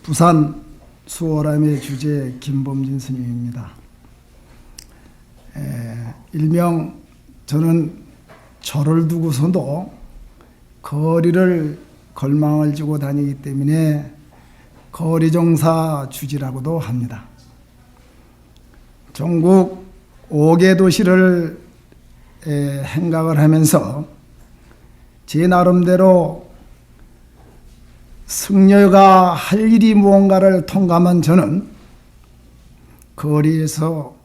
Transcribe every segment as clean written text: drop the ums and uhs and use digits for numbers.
부산 수월함의 주제 김범진 스님입니다. 일명 저는 절을 두고서도 거리를 걸망을 쥐고 다니기 때문에 거리종사 주지라고도 합니다. 전국 5개 도시를 행각을 하면서 제 나름대로 승려가 할 일이 무언가를 통감한 저는 거리에서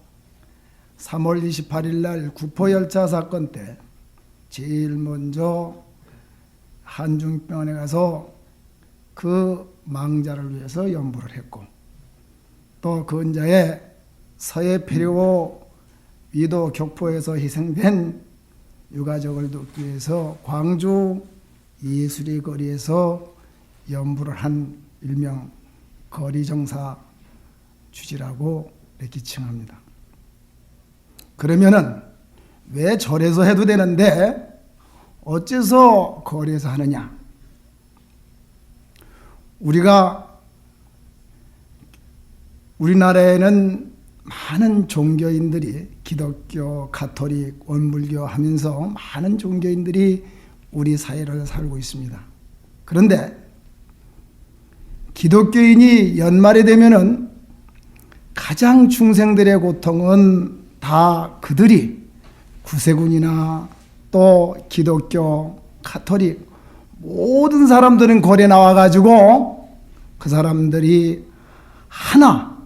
3월 28일 날 구포열차 사건 때 제일 먼저 한중병원에 가서 그 망자를 위해서 연부를 했고, 또 근자에 서해 패리고 위도 격포에서 희생된 유가족을 돕기 위해서 광주 예수리 거리에서 연부를 한 일명 거리정사 주지라고 이렇게 칭합니다. 그러면은 왜 절에서 해도 되는데 어째서 거리에서 하느냐? 우리나라에는 많은 종교인들이 기독교, 가톨릭, 원불교 하면서 많은 종교인들이 우리 사회를 살고 있습니다. 그런데 기독교인이 연말이 되면은 가장 중생들의 고통은 다 그들이 구세군이나 또 기독교, 가톨릭 모든 사람들은 거리에 나와가지고 그 사람들이 하나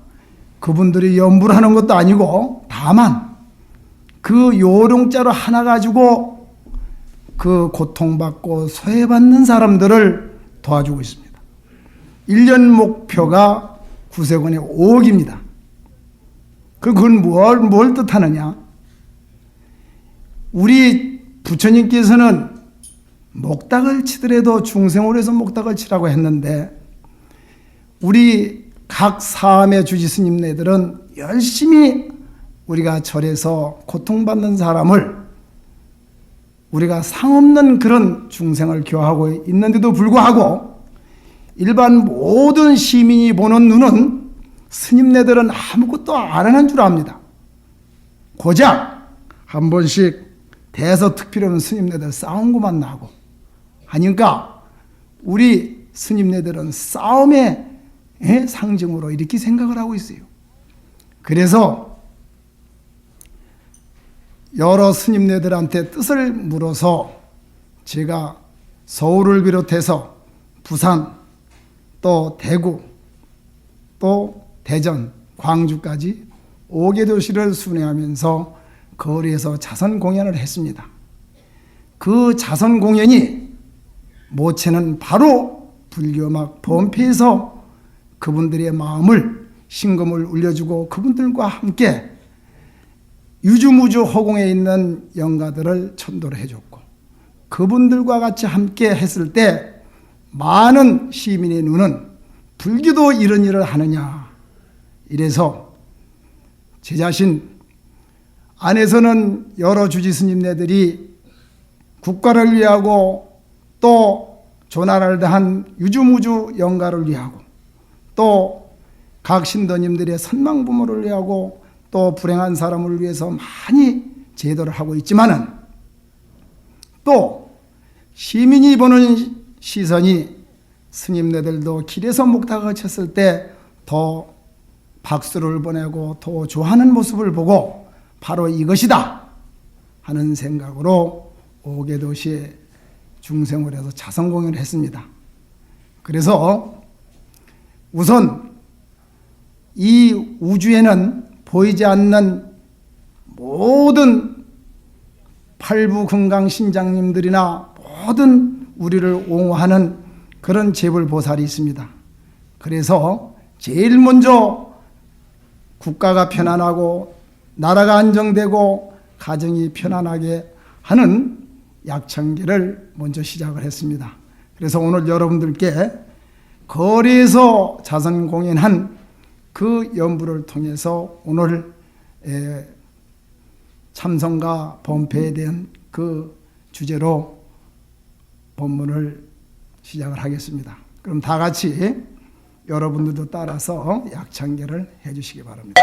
그분들이 연부를 하는 것도 아니고 다만 그 요령자로 하나 가지고 그 고통받고 소외받는 사람들을 도와주고 있습니다. 1년 목표가 구세군의 5억입니다. 그건 뭘 뜻하느냐? 우리 부처님께서는 목닥을 치더라도 중생으로 해서 목닥을 치라고 했는데 우리 각 사암의 주지 스님네들은 열심히 우리가 절에서 고통받는 사람을 우리가 상없는 그런 중생을 교화하고 있는데도 불구하고 일반 모든 시민이 보는 눈은 스님네들은 아무것도 안 하는 줄 압니다. 고작 한 번씩 대서특필하는 스님네들 싸운 것만 나고 하니까 우리 스님네들은 싸움의 상징으로 이렇게 생각을 하고 있어요. 그래서 여러 스님네들한테 뜻을 물어서 제가 서울을 비롯해서 부산, 또 대구, 또 대전, 광주까지 5개 도시를 순회하면서 거리에서 자선 공연을 했습니다. 그 자선 공연이 모체는 바로 불교막 범패에서 그분들의 마음을 신금을 울려주고 그분들과 함께 유주무주 허공에 있는 영가들을 천도를 해줬고 그분들과 같이 함께 했을 때 많은 시민의 눈은 불교도 이런 일을 하느냐 이래서 제 자신 안에서는 여러 주지 스님네들이 국가를 위하고 또 조나라를 다한 유주무주 영가를 위하고 또 각 신도님들의 선망부모를 위하고 또 불행한 사람을 위해서 많이 제도를 하고 있지만은 또 시민이 보는 시선이 스님네들도 길에서 목탁을 쳤을 때 더 박수를 보내고 더 좋아하는 모습을 보고 바로 이것이다 하는 생각으로 5개 도시에 중생을 해서 자선공연을 했습니다. 그래서 우선 이 우주에는 보이지 않는 모든 팔부금강신장님들이나 모든 우리를 옹호하는 그런 재불보살이 있습니다. 그래서 제일 먼저 국가가 편안하고 나라가 안정되고 가정이 편안하게 하는 약창기를 먼저 시작을 했습니다. 그래서 오늘 여러분들께 거리에서 자선 공연한 그 연부를 통해서 오늘 참선과 범패에 대한 그 주제로 본문을 시작을 하겠습니다. 그럼 다 같이 여러분들도 따라서 약창계를 해주시기 바랍니다.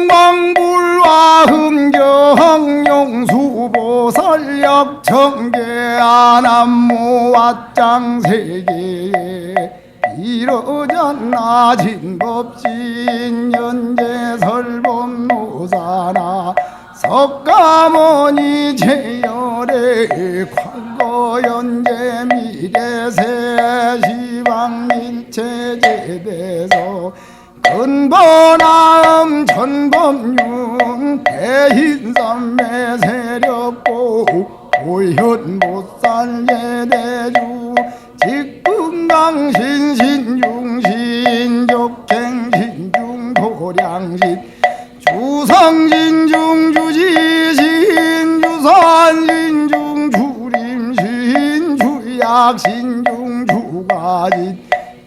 대방광불화 흠경 용수보살역 청계 안암모 왓장세계에 이러잖나 진법진 연제설범 노사나 석가모니 제열의 과거 현재 미래세 시방일체 제대서 근본암 전범윤 대흰삼매 세력고 고현못살 예대주 직분강신 신중신 적행신중 도량신 주성신중 주지신 주산신중 주림신 주약신중 주가진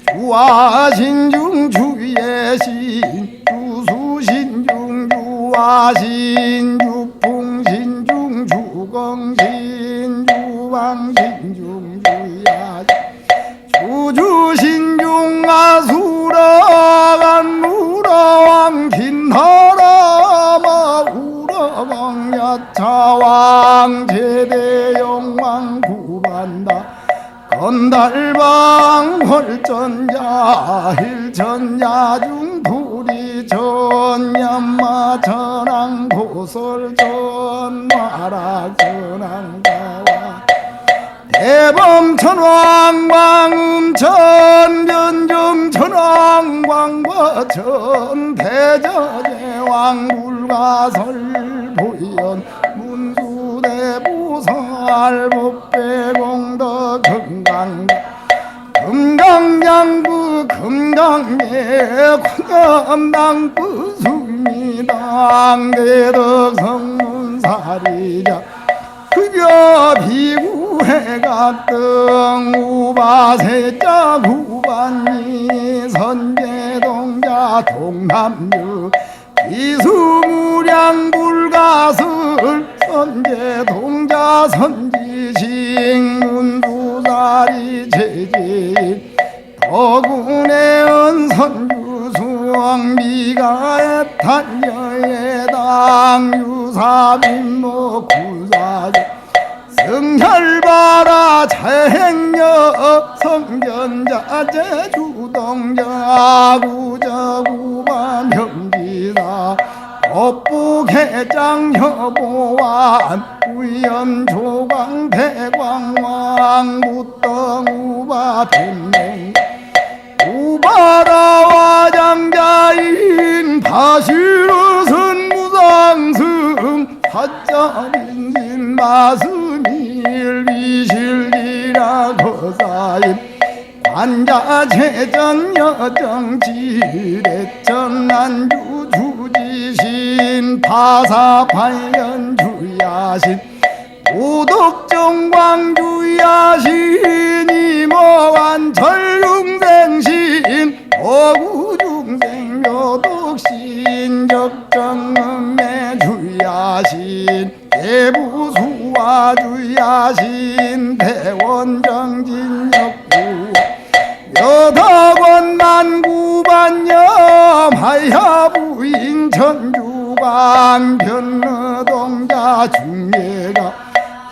주화신중 주예신 주수신중 주화신 주풍신중 주공신 주왕신중 주야신 주주신중 아수라간 우라왕 긴하라마 우라왕 야차왕 제대영왕 구반다 건달방 헐전야 힐전야 중불이 전야마 전왕 도설 전마락 전왕가와 대범 천왕 광음 천변정 천왕 광과 천 대저제왕 불가설 보현 문수대 보살 법배공덕 금강양구 금강예 광암당부 수미당 대덕성문사리자 급여 비구해각등 우바세자 구반리 선제동자 동남유 이수무량 불가설 선제동자 선지식 문두사리 제지 덕운의 은선주수왕 미가의 탄여의 당유사민모 구사주 승혈바라 자행여 성견자 제주동자 구저구반 형기사 법부개장 협보완 우염조광 대광왕 무덩우바 빈맹 우바라와 장자인 바시로선 무상승 사자민진 마스밀 비실리라 거사임 관자체전 여정지대천 난주 주지신 파사팔년 주야신 도덕정광 주야신 이모완철중생신 어구중생 묘독신 적정음매 주야신 대부수화 주야신 대원정진역구 여덕원만 구반염 하야부인 천주광 변르동자 중예가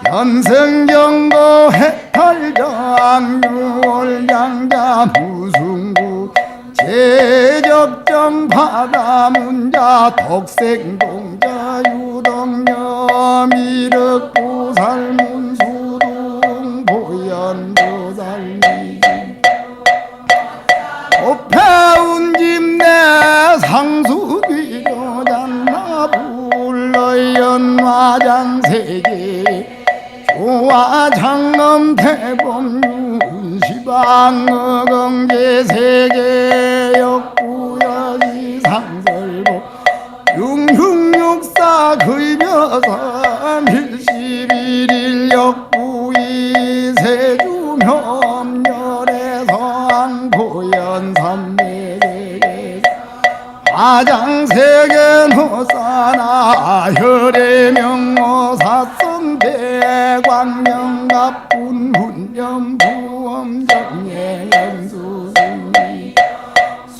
현승경거 해탈장 유월장자 무승구 제적정 바다문자 덕생동자 유덕녀 미륵보살문수동 보현보살미진 오패운짐내 상수비료잔나 불러연화장세계 조화장엄 대범윤 시방어경제세계 역구여지 상설보 융흉육사 거의벼사 밀시비릴 역구이 세주묘엄열에서 보현삼매계 화장세계 노사나 혈의 명모 사성대 광명갑분후 분념 부엄 정예 연수승리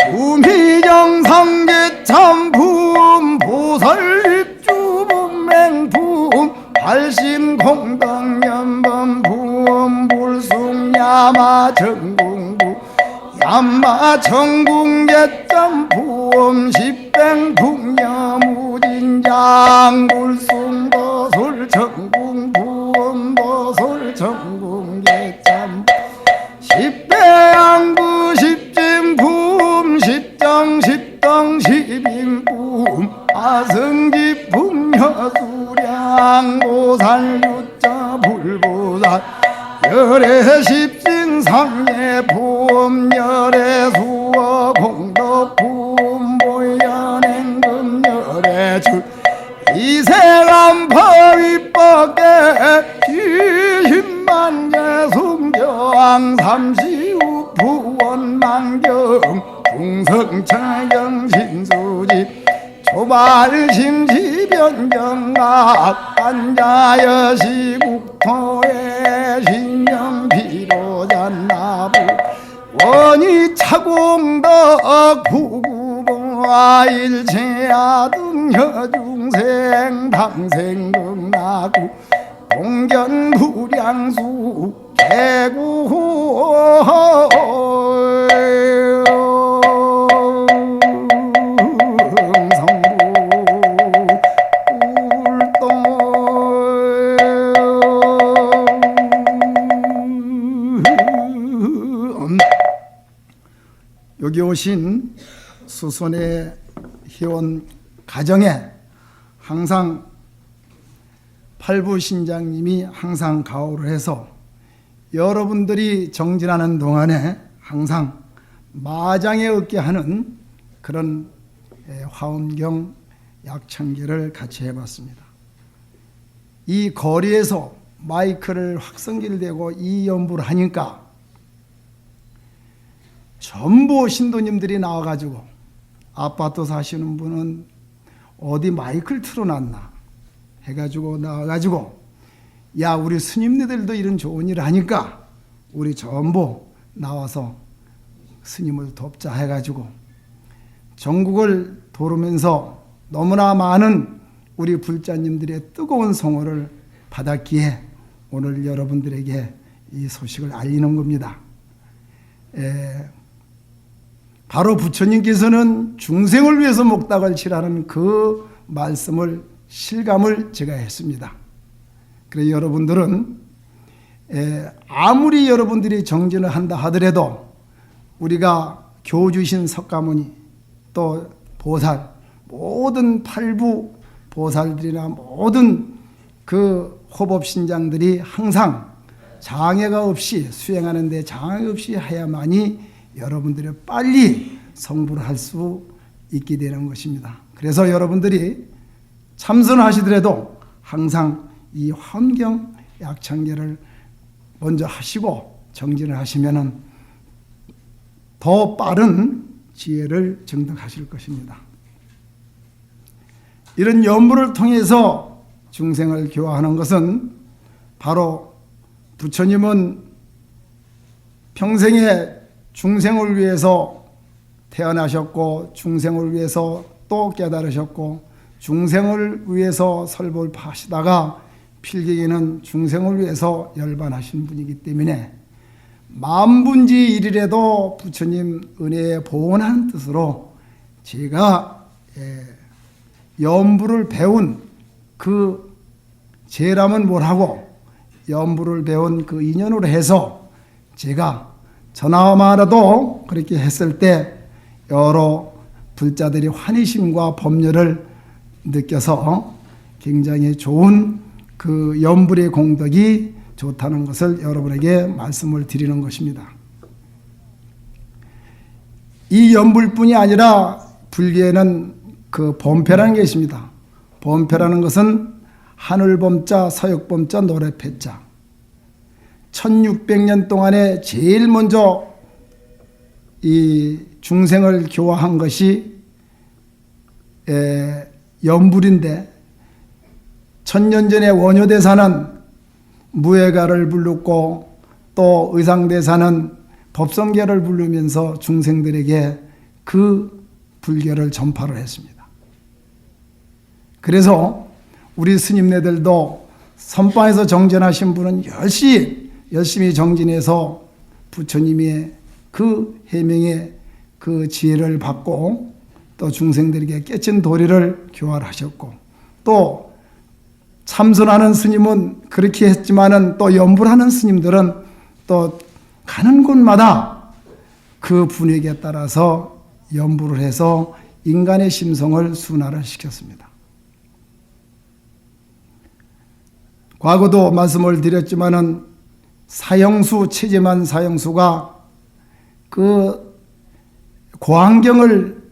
수미정상계참 부음 보살입주 분맹 부음 발심 공덕연범 부음 불숭야마 정궁부 야마 정궁계점 부음 십뱅 북녀무진장 불숭도술 정궁 부음 도술 정궁계점 십대양부 십진 부음 십정 십덩 십인부음 아승지 풍녀수량 보살유자 불보살 열애 십진상예 부음 열애 수어 공덕 부음 보연행금 열애 출 이세간파 윗법계 지신만개 숭경 삼시우 부원망경 중성차경 신수집 초발심지변경각 안자여시국토의 신령 비로잔나부 원이차공덕 부구봉화 일체아등여중생 방생극나구 공견부량수 개구 여기 오신 수선의 회원 가정에 항상 팔부 신장님이 항상 가호를 해서 여러분들이 정진하는 동안에 항상 마장에 얻게 하는 그런 화엄경 약창기를 같이 해봤습니다. 이 거리에서 마이크를 확성기를 대고 이 연부를 하니까 전부 신도님들이 나와가지고 아파트 사시는 분은 어디 마이크를 틀어놨나 해가지고 나와가지고 야 우리 스님네들도 이런 좋은 일을 하니까 우리 전부 나와서 스님을 돕자 해가지고 전국을 도르면서 너무나 많은 우리 불자님들의 뜨거운 성원을 받았기에 오늘 여러분들에게 이 소식을 알리는 겁니다. 바로 부처님께서는 중생을 위해서 목닥을 치라는 그 말씀을 실감을 제가 했습니다. 그래서 여러분들은 아무리 여러분들이 정진을 한다 하더라도 우리가 교주신 석가모니 또 보살 모든 팔부 보살들이나 모든 그 호법신장들이 항상 장애가 없이 수행하는 데 장애 없이 해야만이 여러분들이 빨리 성불을 할 수 있게 되는 것입니다. 그래서 여러분들이 참선하시더라도 항상 이 화엄경 약창계를 먼저 하시고 정진을 하시면은 더 빠른 지혜를 증득하실 것입니다. 이런 연부를 통해서 중생을 교화하는 것은 바로 부처님은 평생에 중생을 위해서 태어나셨고 중생을 위해서 또 깨달으셨고 중생을 위해서 설법하시다가 필경에는 중생을 위해서 열반하신 분이기 때문에 만분지 일이라도 부처님 은혜에 보온한 뜻으로 제가 연부를 배운 그 제라면 뭘하고 연부를 배운 그 인연으로 해서 제가 전화만으로도 그렇게 했을 때 여러 불자들이 환희심과 법열을 느껴서 굉장히 좋은 그 연불의 공덕이 좋다는 것을 여러분에게 말씀을 드리는 것입니다. 이 연불뿐이 아니라 불교에는 그 범패라는 게 있습니다. 범패라는 것은 하늘범자, 서역범자, 노래패자. 1600년 동안에 제일 먼저 이 중생을 교화한 것이 연불인데 1000년 전에 원효대사는 무예가를 불렀고 또 의상대사는 법성계를 부르면서 중생들에게 그 불교를 전파를 했습니다. 그래서 우리 스님네들도 선방에서 정진하신 분은 열심히 정진해서 부처님의 그 해명의 그 지혜를 받고 또 중생들에게 깨친 도리를 교활하셨고, 또 참선하는 스님은 그렇게 했지만은 또 연불하는 스님들은 또 가는 곳마다 그 분위기에 따라서 연불을 해서 인간의 심성을 순화를 시켰습니다. 과거도 말씀을 드렸지만은 사형수, 최재만 사형수가 그 고안경을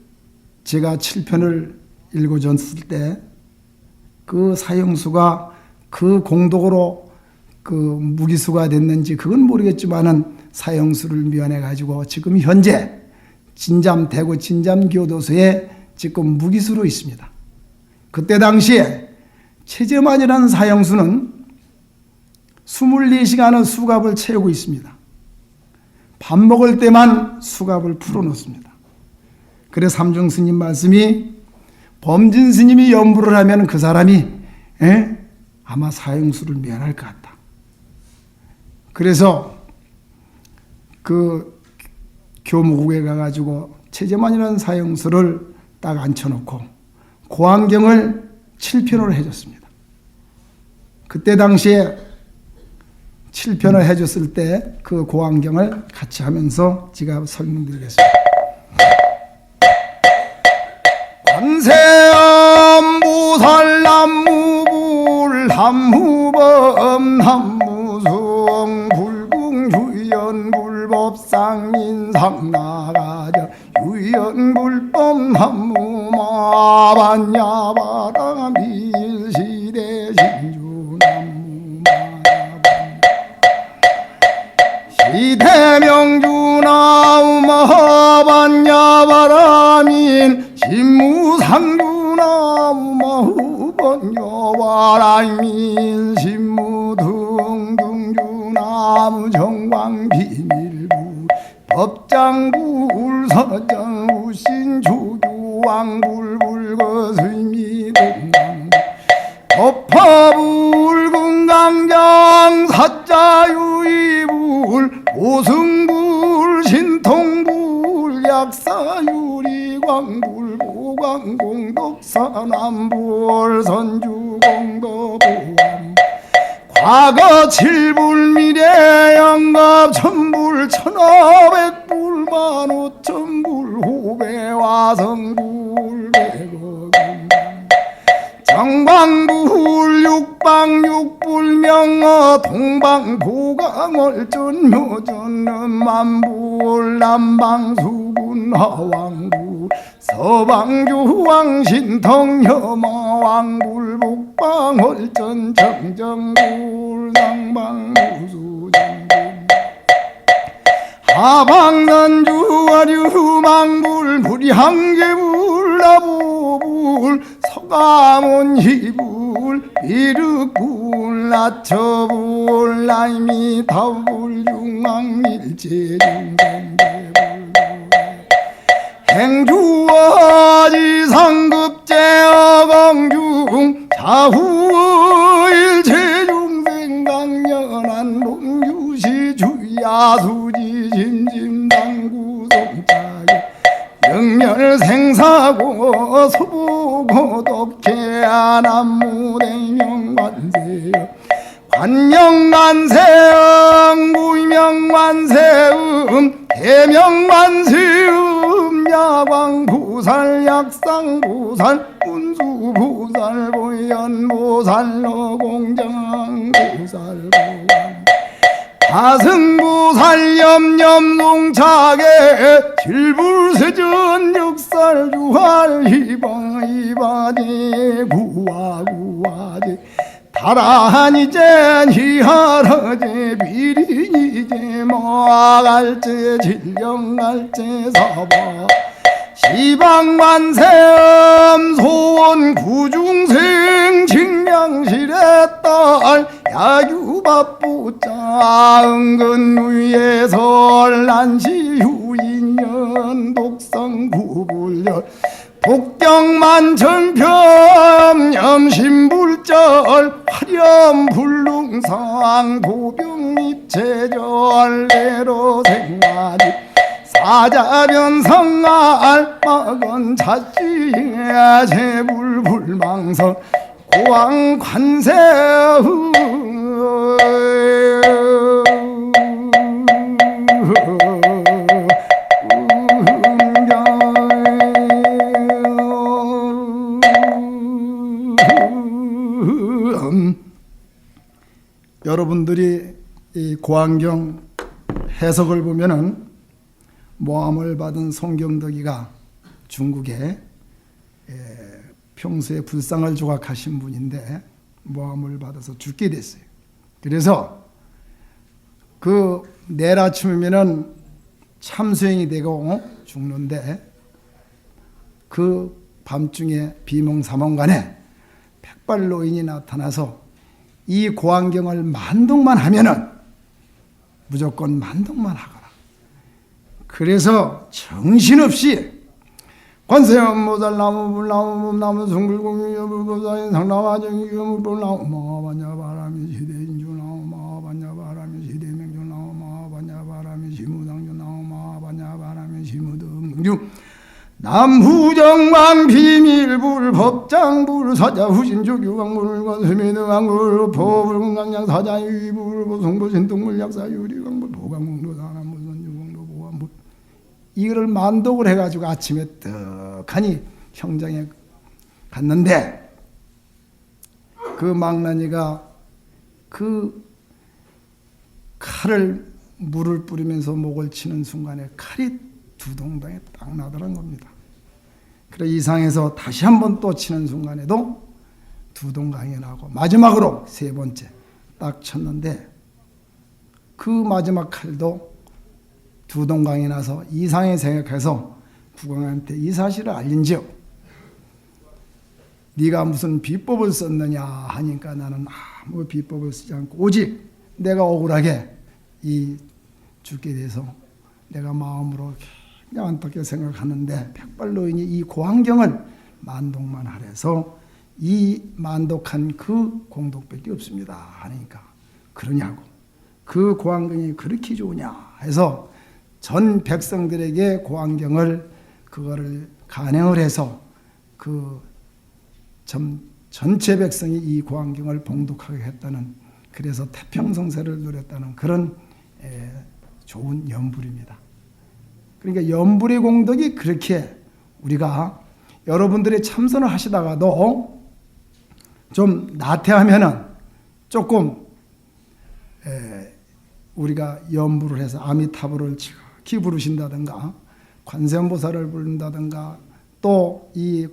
제가 7편을 읽어줬을 때 그 사형수가 그 공덕으로 그 무기수가 됐는지 그건 모르겠지만은 사형수를 미안해 가지고 지금 현재 대구 진잠교도소에 지금 무기수로 있습니다. 그때 당시에 최재만이라는 사형수는 24시간은 수갑을 채우고 있습니다. 밥 먹을 때만 수갑을 풀어놓습니다. 그래서 삼중스님 말씀이 범진 스님이 연불을 하면 그 사람이 아마 사형수를 면할 것 같다. 그래서 그 교무국에 가가지고 최재만이라는 사형수를 딱 앉혀놓고 고안경을 7편을 해줬습니다. 그때 당시에 7편을 해줬을 때 그 고안경을 같이 하면서 제가 설명드리겠습니다. 관세음보살남무불 함무범 함무성 불궁유연불법상인상나가자 유연불법 함무마반야바라밀시대신주남무마반 시대명주나우마반야바라민 신무상주나무마후번여바라민 신무등등주나무 정광비밀부 법장불 서정우신 조교왕불불거스미동강 법화불 금강장 사자유이불 오승불 신통불 약사유리광불 보광공덕산암불 선주공덕보암 과거 7불 미래 영갑 1000불 1500불 15,000불 후배 와성불 백억 정방불 육방육불 명어 동방보강월전 묘전 만불 남방수군 하왕불 서방주왕신통 혐어왕불 북방월전 정정불 상방무수정불 하방난주와류망불 무리항계불 나보불 서가문희불 비륵불 나처불 나이미타불 중앙일제중대불 행주와지상급제어강중 자후일체중생강연한 롱유시주야수지심심당구성차게 영렬생사고 소고독해안암무대명관세여 관영만세음 무명만세음 대명만세음 야광보살 약상보살 운수보살 보현보살 공장보살 가승보살 염염농차게 칠불세전 육살 주할 희방이바지 구화구화지 다라니제 희하라제 비리니제 모아갈제 질령갈제 사바 시방만샘 소원 구중생 징량실의 딸 야유밥부자 은근 위에서 난시유인년 독성 구불열 복경만천평 염심불절 화렴불능상 도병입체절 내로생활이 사자변성알 막은 자지의 제불불망성 고왕관세후 여러분들이 이 고안경 해석을 보면은 모함을 받은 송경덕이가 중국에 평소에 불상을 조각하신 분인데 모함을 받아서 죽게 됐어요. 그래서 그 내일 아침이면은 참수행이 되고 죽는데 그 밤중에 비몽사몽간에 백발노인이 나타나서 이 고안경을 만독만 하면은 무조건 만독만 하거라. 그래서 정신없이 관세음보살 나무불나무 성불공유여불보살인 상나와정유물불나무 마반야바라미 시대인주나무 마반야바라미 시대명주나무 마반야바라미 시무당주나무 마반야바라미 시무등주 남후정왕 비밀불 법장불 사자후신조규광불 권수미등왕불 포불건강양 사자유이불 보성보신동물 약사유리광불 보강공도 사람무선유광도 보안불 이거를 만독을 해가지고 아침에 떡하니 형장에 갔는데 그 망나니가 그 칼을 물을 뿌리면서 목을 치는 순간에 칼이 두 동당에 딱 나더란 겁니다. 그래 이상해서 다시 한번 또 치는 순간에도 두 동강이 나고 마지막으로 세 번째 딱 쳤는데 그 마지막 칼도 두 동강이 나서 이상하게 생각해서 국왕한테 이 사실을 알린지요. 네가 무슨 비법을 썼느냐 하니까 나는 아무 비법을 쓰지 않고 오직 내가 억울하게 이 죽게 돼서 내가 마음으로 그냥 안타깝게 생각하는데 백발노인이 이 고안경을 만독만 하래서 이 만독한 그 공덕밖에 없습니다 하니까 그러냐고 그 고안경이 그렇게 좋으냐 해서 전 백성들에게 고안경을 그거를 간행을 해서 그 전체 백성이 이 고안경을 봉독하게 했다는 그래서 태평성세를 누렸다는 그런 좋은 연불입니다. 그러니까 연불의 공덕이 그렇게 우리가 여러분들이 참선을 하시다가도 좀 나태하면은 조금 우리가 연불을 해서 아미타불을 지극히 부르신다든가 관세음보살을 부른다든가 또 이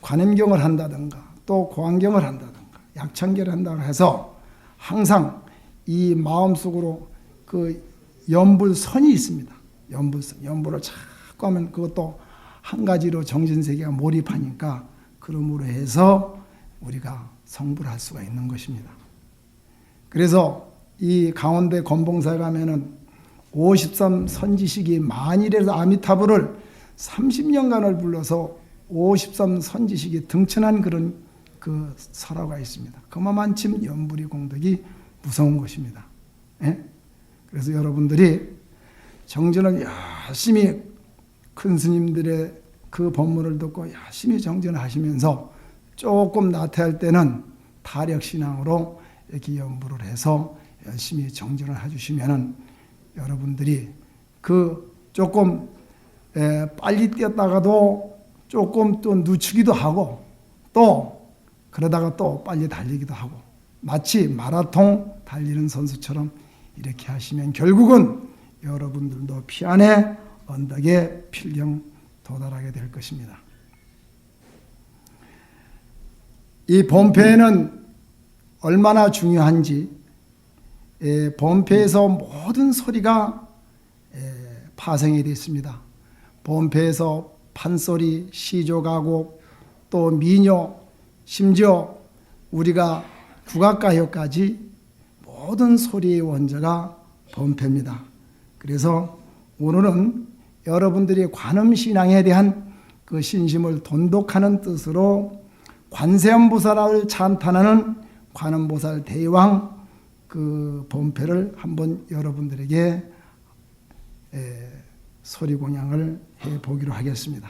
관음경을 한다든가 또 고안경을 한다든가 약창결을 한다고 해서 항상 이 마음속으로 그 연불선이 있습니다. 연불을 자꾸 하면 그것도 한 가지로 정신세계가 몰입하니까 그러므로 해서 우리가 성불할 수가 있는 것입니다. 그래서 이 강원도에 건봉사에 가면은 53 선지식이 만일에서 아미타불을 30년간을 불러서 53 선지식이 등천한 그런 그 설화가 있습니다. 그만큼 연불의 공덕이 무서운 것입니다. 예? 그래서 여러분들이 정진을 열심히 큰 스님들의 그 법문을 듣고 열심히 정진을 하시면서 조금 나태할 때는 타력신앙으로 이렇게 연불을 해서 열심히 정진을 해주시면은 여러분들이 그 조금 빨리 뛰었다가도 조금 또 늦추기도 하고 또 그러다가 또 빨리 달리기도 하고 마치 마라톤 달리는 선수처럼 이렇게 하시면 결국은 여러분들도 피안의 언덕에 필경 도달하게 될 것입니다. 이 범패는 얼마나 중요한지 범패에서 모든 소리가 파생이 되어 있습니다. 본패에서 판소리, 시조가곡, 또 민요, 심지어 우리가 국악가요까지 모든 소리의 원조가 본패입니다. 그래서 오늘은 여러분들이 관음신앙에 대한 그 신심을 돈독하는 뜻으로 관세음보살을 찬탄하는 관음보살 대왕 그 본패를 한번 여러분들에게 소리 공양을 해보기로 하겠습니다.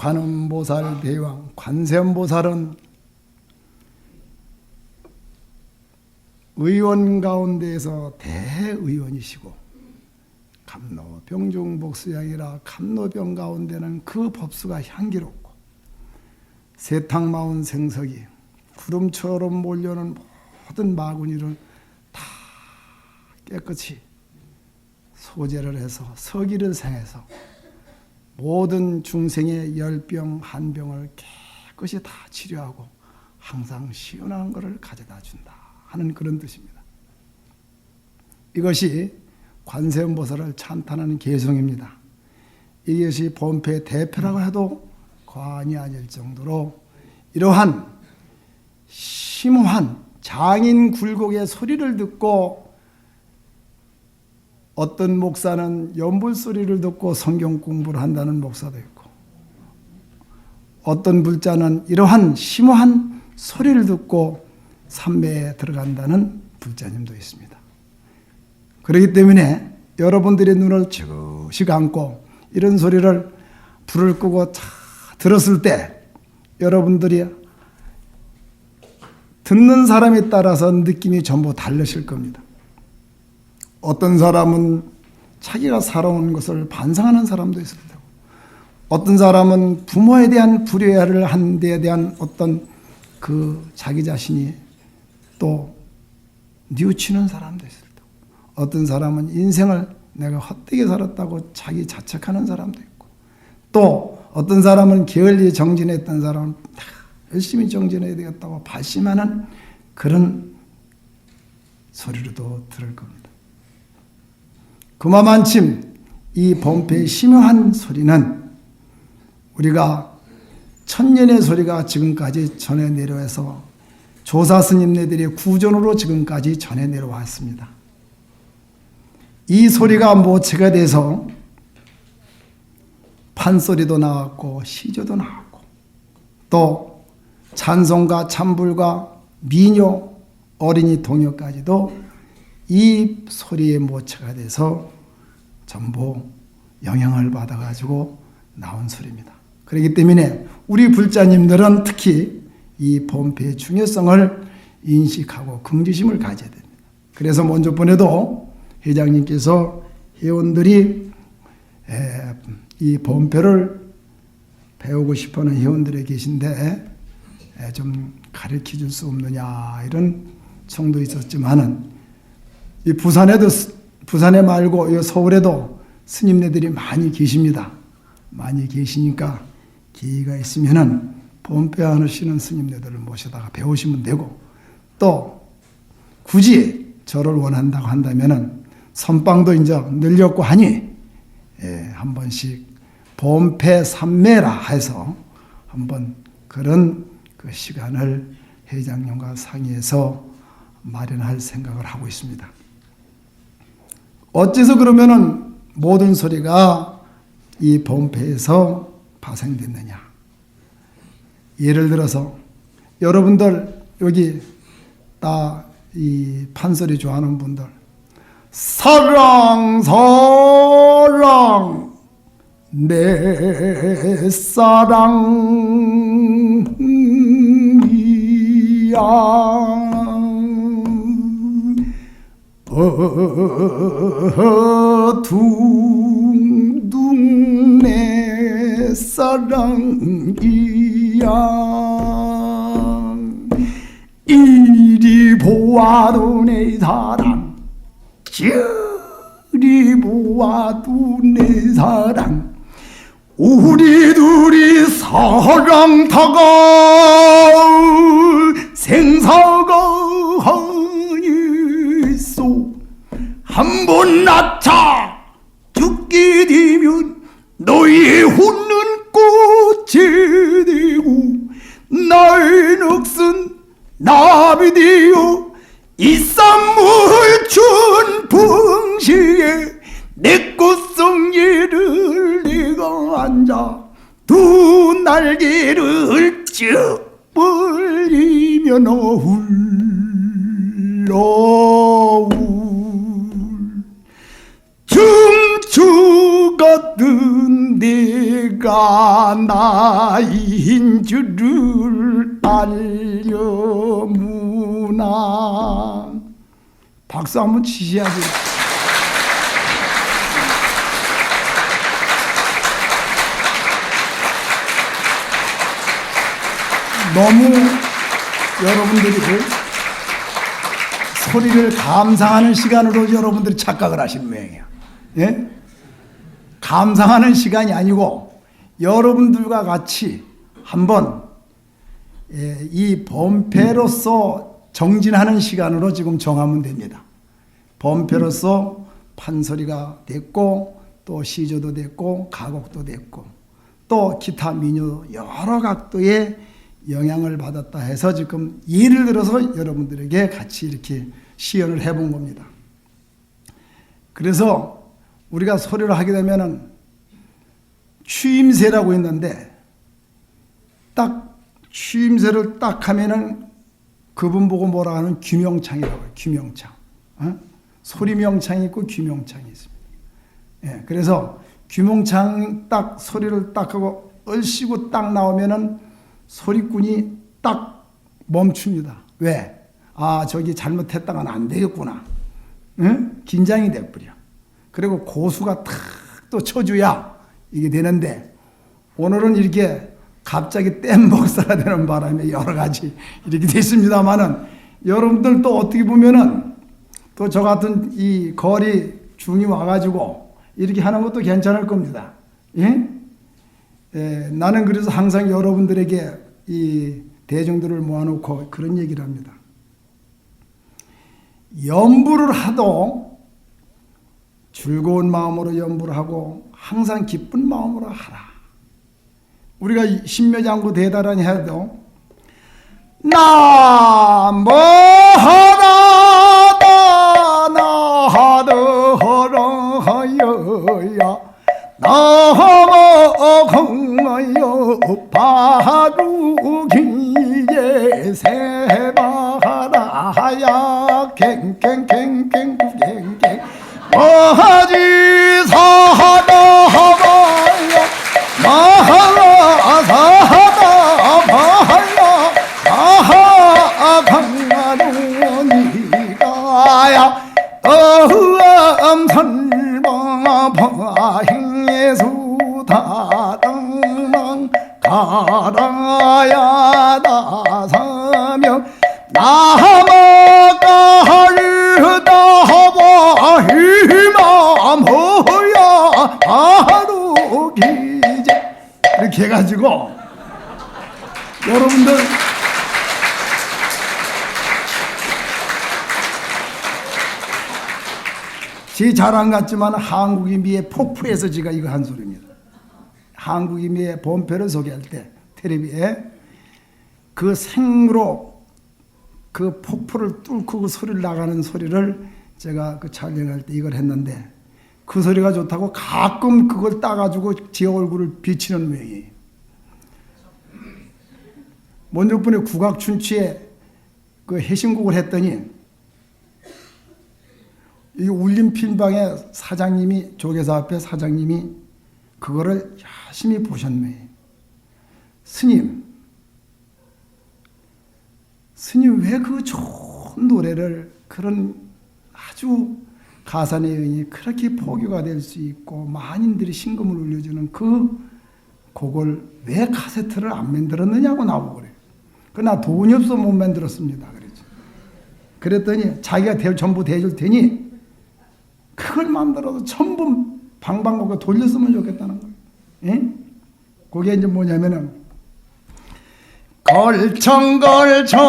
관음보살 대왕 관세음보살은 의원 가운데에서 대의원이시고 감로 병중복수양이라 감로병 가운데는 그 법수가 향기롭고 세탁마운 생석이 구름처럼 몰려오는 모든 마구니를 다 깨끗이 소재를 해서 서기를 생해서 모든 중생의 열병, 한병을 깨끗이 다 치료하고 항상 시원한 것을 가져다 준다 하는 그런 뜻입니다. 이것이 관세음보살을 찬탄하는 개성입니다. 이것이 본패의 대표라고 해도 과언이 아닐 정도로 이러한 심오한 장인 굴곡의 소리를 듣고 어떤 목사는 연불 소리를 듣고 성경 공부를 한다는 목사도 있고 어떤 불자는 이러한 심오한 소리를 듣고 삼매에 들어간다는 불자님도 있습니다. 그렇기 때문에 여러분들의 눈을 지그시 감고 이런 소리를 불을 끄고 들었을 때 여러분들이 듣는 사람에 따라서 느낌이 전부 다르실 겁니다. 어떤 사람은 자기가 살아온 것을 반성하는 사람도 있을 테고 어떤 사람은 부모에 대한 불효를 한 데에 대한 어떤 그 자기 자신이 또 뉘우치는 사람도 있을 테고 어떤 사람은 인생을 내가 헛되게 살았다고 자기 자책하는 사람도 있고 또 어떤 사람은 게을리 정진했던 사람은 다 열심히 정진해야 되겠다고 발심하는 그런 소리로도 들을 겁니다. 그만큼 이 본패의 심오한 소리는 우리가 천년의 소리가 지금까지 전해 내려와서 조사 스님네들의 구전으로 지금까지 전해 내려왔습니다. 이 소리가 모체가 돼서 판소리도 나왔고 시조도 나왔고 또 찬송가 찬불과 민요 어린이 동요까지도 이 소리의 모체가 돼서 전부 영향을 받아가지고 나온 소리입니다. 그렇기 때문에 우리 불자님들은 특히 이 본패의 중요성을 인식하고 긍지심을 가져야 됩니다. 그래서 먼저 번에도 회장님께서 회원들이 이 본패를 배우고 싶어하는 회원들이 계신데 좀 가르쳐 줄 수 없느냐 이런 청도 있었지만은 이 부산에 말고 이 서울에도 스님네들이 많이 계십니다. 많이 계시니까 기회가 있으면은 본패 하시는 스님네들을 모셔다가 배우시면 되고 또 굳이 저를 원한다고 한다면은 선방도 이제 늘렸고 하니 한 번씩 본패 삼매라 해서 한번 그런 그 시간을 회장님과 상의해서 마련할 생각을 하고 있습니다. 어째서 그러면은 모든 소리가 이 범패에서 파생됐느냐? 예를 들어서 여러분들 여기 다 이 판소리 좋아하는 분들 사랑 사랑 내 사랑이야 둥둥 내 사랑이야 이리 보아도 내 사랑 저리 보아도 내 사랑 우리 둘이 사랑 다가올 생사가 있어 한 번 낳자 죽게 되면 너의 웃는 꽃이 되고 나의 넋은 나비 되어 이 쌈물 춘 풍시에 내 꽃송이를 내가 앉아 두 날개를 쭉 벌리며 흘러올 춤추거든 내가 나인 줄을 알려무나 박수 한번 치셔야지. 너무 여러분들이 소리를 감상하는 시간으로 여러분들이 착각을 하시는 모양이야. 예? 감상하는 시간이 아니고 여러분들과 같이 한번 이 범패로서 정진하는 시간으로 지금 정하면 됩니다. 범패로서 판소리가 됐고 또 시조도 됐고 가곡도 됐고 또 기타 민요 여러 각도의 영향을 받았다 해서 지금 예를 들어서 여러분들에게 같이 이렇게 시연을 해본 겁니다. 그래서 우리가 소리를 하게 되면은 추임새라고 있는데 딱 추임새를 딱 하면은 그분 보고 뭐라 하는 규명창이라고 해요. 규명창. 소리 명창이 있고 규명창이 있습니다. 예, 그래서 규명창 딱 소리를 딱 하고 얼씨구 딱 나오면은 소리꾼이 딱 멈춥니다. 왜? 아, 저기 잘못했다가는 안 되겠구나. 응? 긴장이 돼버려. 그리고 고수가 탁 또 쳐줘야 이게 되는데 오늘은 이렇게 갑자기 땜복사가 되는 바람에 여러 가지 이렇게 됐습니다만은 여러분들 또 어떻게 보면은 또 저 같은 이 거리 중이 와가지고 이렇게 하는 것도 괜찮을 겁니다. 예? 예, 나는 그래서 항상 여러분들에게 이 대중들을 모아놓고 그런 얘기를 합니다. 연부를 하도 즐거운 마음으로 연부를 하고 항상 기쁜 마음으로 하라. 우리가 신묘장구 대단히 해도 나무하다 나하다 허러하여야 나무공하여 바루기에 세바하야 갱갱갱갱 갱갱 마지사하다 하바야 마하사하다 바야 마하 강마루니가야 어음설마 바행수다당망 가라야 나사명 나마가르다바 희마모야 바루기제 이렇게 해가지고 여러분들 제 자랑 같지만 한국인미의 폭포에서 제가 이거 한 소리입니다. 한국인미의 범패를 소개할 때 텔레비에 그 생으로 그 폭포를 뚫고 그 소리를 나가는 소리를 제가 그 촬영할 때 이걸 했는데 그 소리가 좋다고 가끔 그걸 따가지고 제 얼굴을 비치는 모양이에요. 먼저 분에 국악춘치에 그 해신곡을 했더니 이 울림필방의 사장님이, 조계사 앞에 사장님이 그거를 열심히 보셨네. 스님 왜 그 좋은 노래를, 그런 아주 가사의 의이 그렇게 포교가 될 수 있고 많은들이 신금을 울려주는 그 곡을 왜 카세트를 안 만들었느냐고 나보고 그래요. 그러나 돈이 없어 못 만들었습니다. 그랬죠. 그랬더니 자기가 전부 대줄 테니 그걸 만들어서 전부 방방곡곡 돌렸으면 좋겠다는 거예요. 예? 그게 이제 뭐냐면은 걸청걸청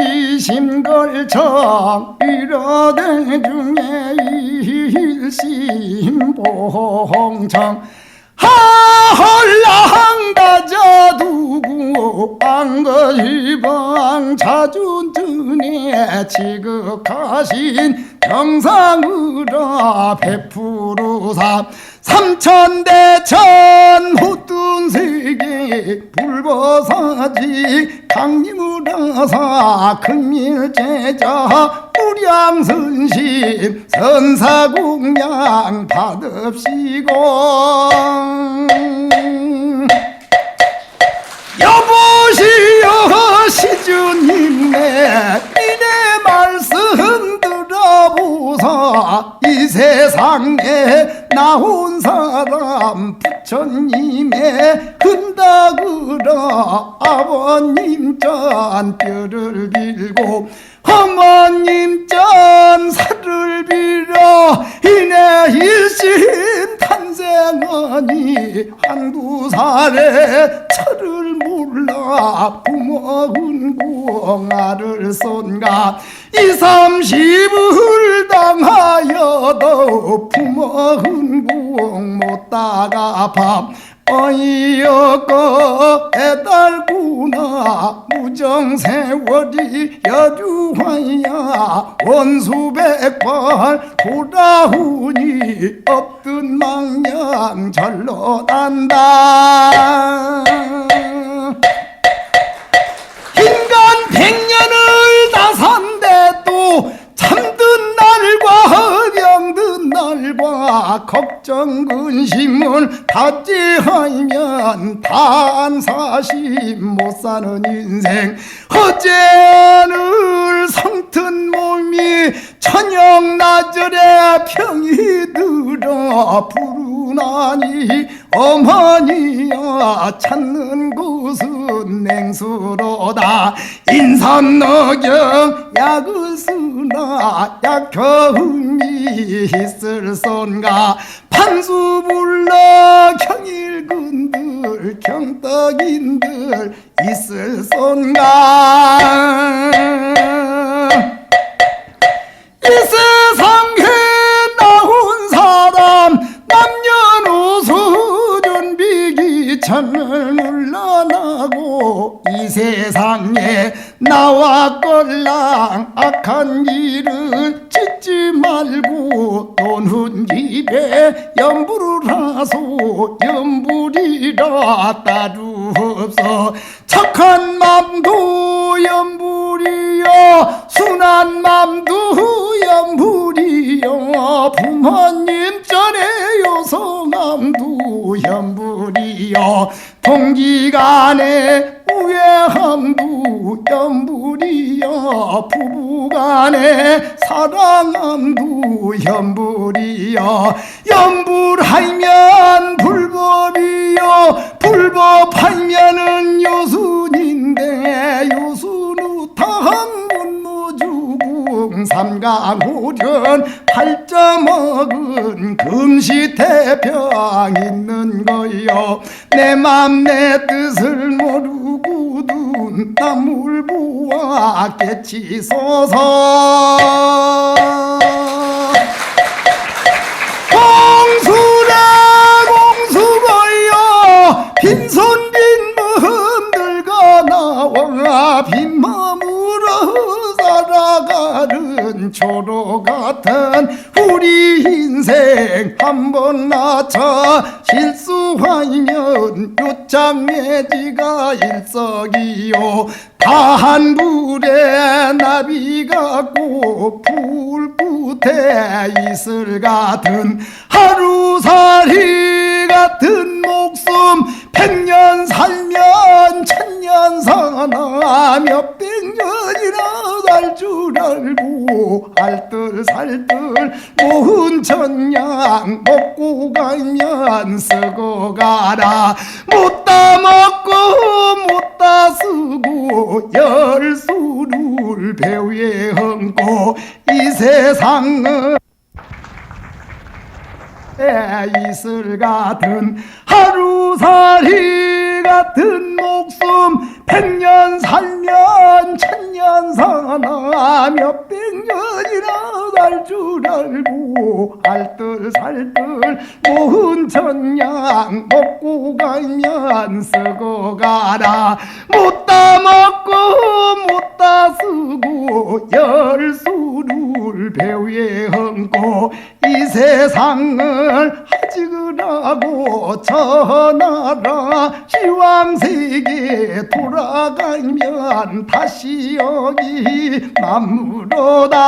이심걸청 이러대 중에 일심봉청 하홀랑 가져두고 안거시방 자준드네 지극하신 정상으로 베푸르사 삼천대천 호tun세계 불보사지 강림우라사 금일제자 우량선심 선사궁양 받읍시고 여보시오 시주님네 이내 말씀 들어보사 이 세상에 나온 사람 부처님의 흔다그러 아버님 전 뼈를 빌고 어머님 전 살을 빌어 이내 일심 탄생하니 한두 살에 철을 몰라 부모 은공아를 쏜가 이삼십을 당하여도 부모 은공 못다가 밥 어이없고 애달구나 무정세월이 여주하야 원수백발 돌아오니 없던 망령 절로 난다. 인간 100년을 다 산대도 잠든 날과 병든 날과 걱정 근심을 다찌하면 단사심 못사는 인생 어제는 성튼 몸이 저녁 나절에 병이 들어 부르나니 어머니야 찾는 곳은 냉수로다 인삼너경 약을 쓰나 약효음이 있을 손가 판수 불러 경일군들 경떡인들 있을 손가 이 세상에 나온 사람 남녀노소 준비기 천을 물러나고 이 세상에 나왔걸랑 악한 일을 짓지 말고 노는 집에 염불을 하소 염불이라 따로 없어 착한 맘도 염불이여 순한 맘도 염불이여 부모님 전에 요성함도 염불이여 동기간에 우애함도 염불이여 부부간에 사랑함도 염불이여 염불하면 불법이여 불법하면은 요순인데 요순우탕 문무주궁 삼강오련 팔자먹은 금시태평 있는 거요 내 맘 내 뜻을 모르고도 남을 보아 깨치소서 공수래 공수거여 빈손 빈몸 들고 나와 빈몸으로 살아가는 초로 같은 우리 인생 번 낮춰 실수하면 요창매지가 일석이요 다한 불에 나비 같고 불 끝에 이슬 같은 하루살이 같은 목숨 백년 살면 천년 사나 몇백 년이나 살 줄 알고 알뜰살뜰 모은 천냥 먹고 가면 쓰고 가라 못다 먹고 못다 쓰고 열수를 배위에 얹고 이 세상은 이슬 같은 하루살이 같은 목숨 백년 살면 천년 사나 몇백 년이나 살 줄 알고 알뜰살뜰 모은 천냥 먹고 가면 쓰고 가라 못다 먹고 못다 쓰고 열수를 배위에 얹고 이 세상을 하지그라고 전하라 시황세계 돌아가면 다시 여기 남으로다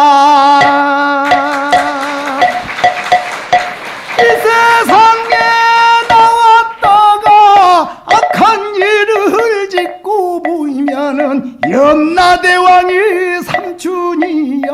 이 세상에 나왔다가 악한 일을 짓고 보이면은 염라대왕이 삼촌이야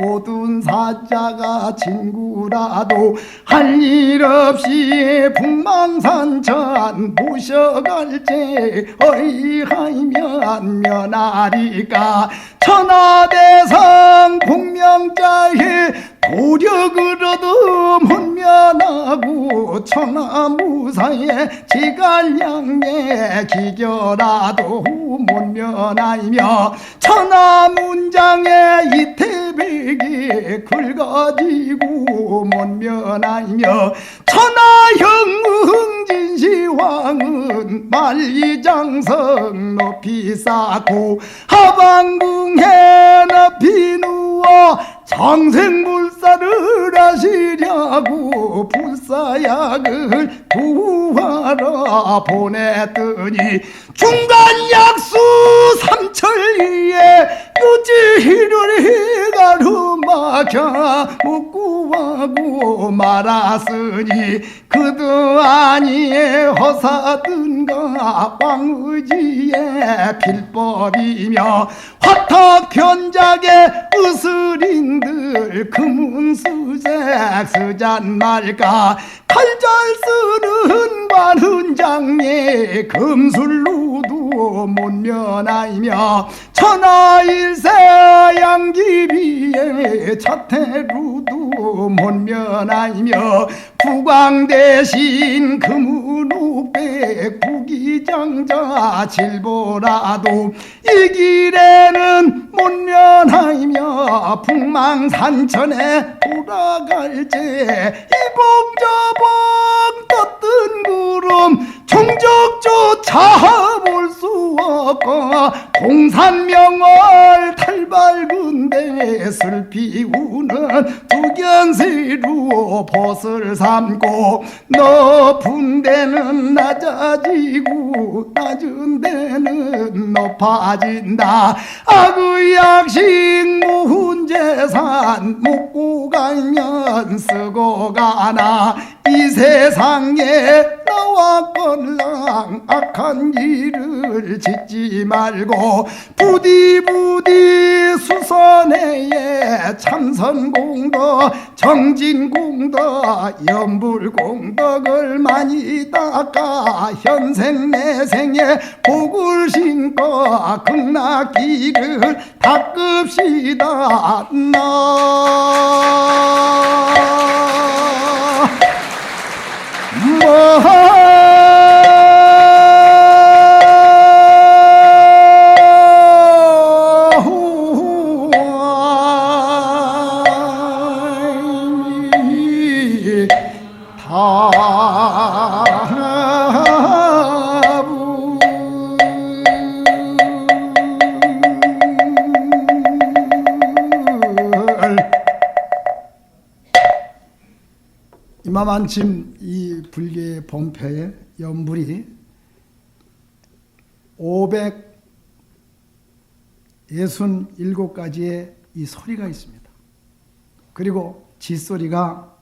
모든 사자가 친구라도 할 일 없이 북망산천 모셔갈지 어이하면 면하리까 천하대상 공명자의 도력을 얻어 못 면하고 천하무사의 지갈량의 기겨라도 못 면하며 천하문장의 이태백이 긁어지고 못 면하며 천하형흥진시황은 만리장성 높이 쌓고 하방궁에 높이 누워 장생불사를 하시려고 불사약을 구하러 보냈더니 중간약수 삼천리에 유지희를 가로막혀 묵구하고 말았으니 그도 아니에 허사든가 왕의지의 필법이며 화탁 견작의 의슬인들 금은수색 쓰잔말까 칼잘 쓰는 관훈장에 금술로도 못 면하며 천하일세 양기비에 차태루도 못 면하며 국왕대신 금은옥백 국기장자 질보라도 이 길에는 못 면하며 북망산천에 돌아갈지 이봉저봉 떴던 구름 종적조차 볼 수 없고 공산명월 탈발군대 슬피 우는 두견세로 벗을 삼고 높은 데는 낮아지고 낮은 데는 높아진다 악의약식 모은 재산 먹고 가면 쓰고 가나 이 세상에 나와 꼴랑 악한 일을 짓지 말고 부디 수선회에 참선공덕 정진공덕 염불공덕을 많이 닦아 현생 내생에 복을 신고 극락기를 닦읍시다 그마만침 이 불교의 본표에 연불이 567가지의 이 소리가 있습니다. 그리고 짖소리가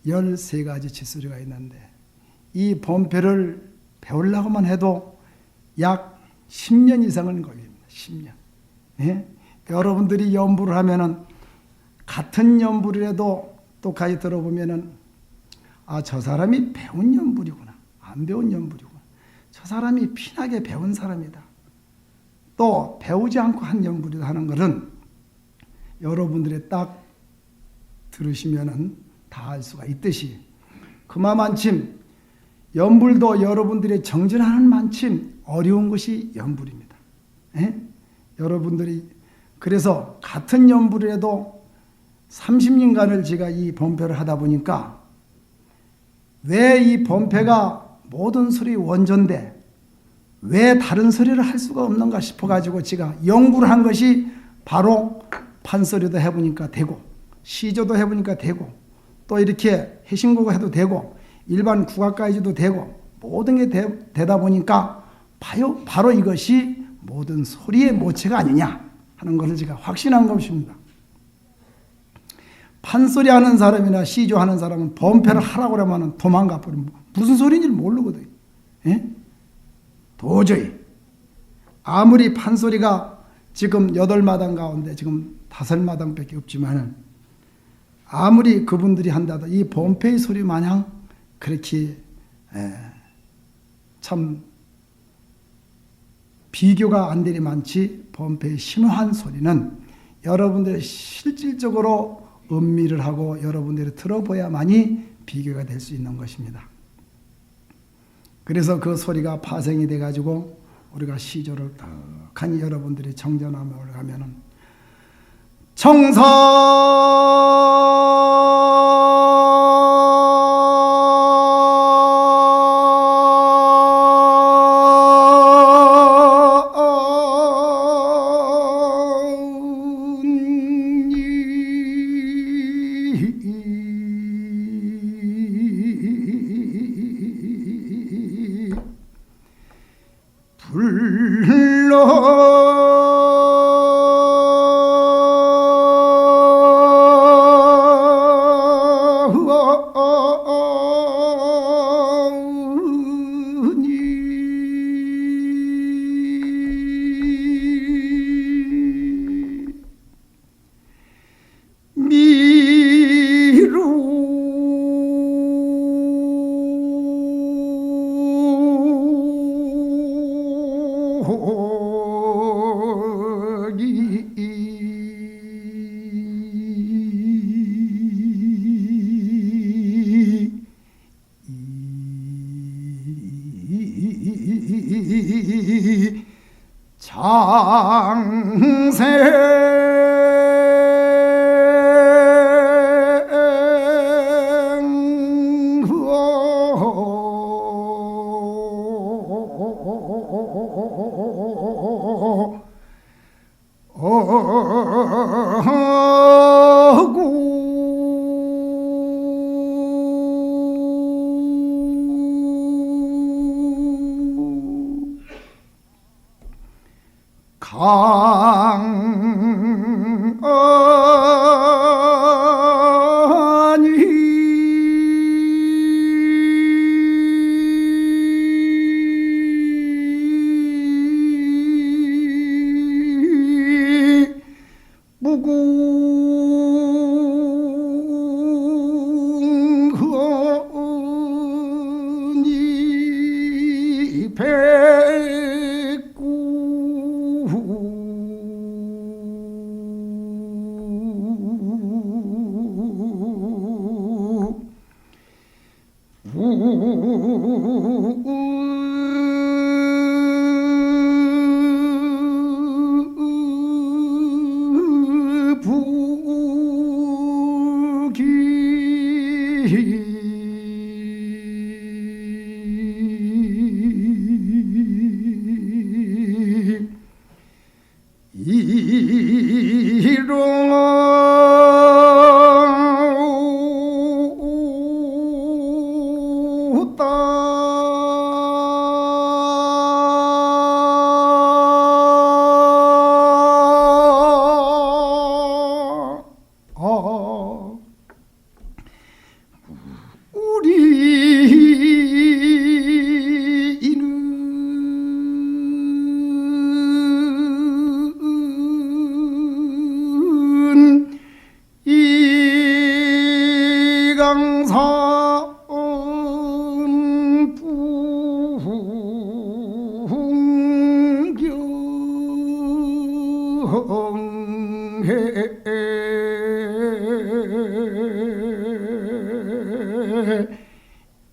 13가지 짖소리가 있는데 이 본표를 배우려고만 해도 약 10년 이상은 걸립니다. 10년. 예? 여러분들이 연불을 하면은 같은 연불이라도 똑같이 들어보면은 저 사람이 배운 연불이구나. 안 배운 연불이구나. 저 사람이 피나게 배운 사람이다. 또 배우지 않고 한 연불이다 하는 것은 여러분들이 딱 들으시면은 다 알 수가 있듯이 그마만침 연불도 여러분들이 정진하는 만큼 어려운 것이 연불입니다. 예? 여러분들이 그래서 같은 연불이라도 30년간을 제가 이 본표를 하다 보니까 왜 이 본표가 모든 소리 원조인데 왜 다른 소리를 할 수가 없는가 싶어가지고 제가 연구를 한 것이 바로 판소리도 해보니까 되고 시조도 해보니까 되고 또 이렇게 해신곡을 해도 되고 일반 국악가이지도 되고 모든 게 되다 보니까 바로 이것이 모든 소리의 모체가 아니냐 하는 것을 제가 확신한 것입니다. 판소리 하는 사람이나 시조하는 사람은 본표를 하라고 하면 도망가 버리면 무슨 소리인지 모르거든요. 예? 도저히 아무리 판소리가 지금 8마당 가운데 지금 5마당밖에 없지만 아무리 그분들이 한다도 이 본표의 소리 마냥 그렇게 참 비교가 안 되리 많지 본표의 심오한 소리는 여러분들이 실질적으로 음미를 하고 여러분들이 들어봐야만이 비교가 될 수 있는 것입니다. 그래서 그 소리가 파생이 돼가지고 우리가 시조를 덕하니 여러분들이 정전하며 올라가면은 청사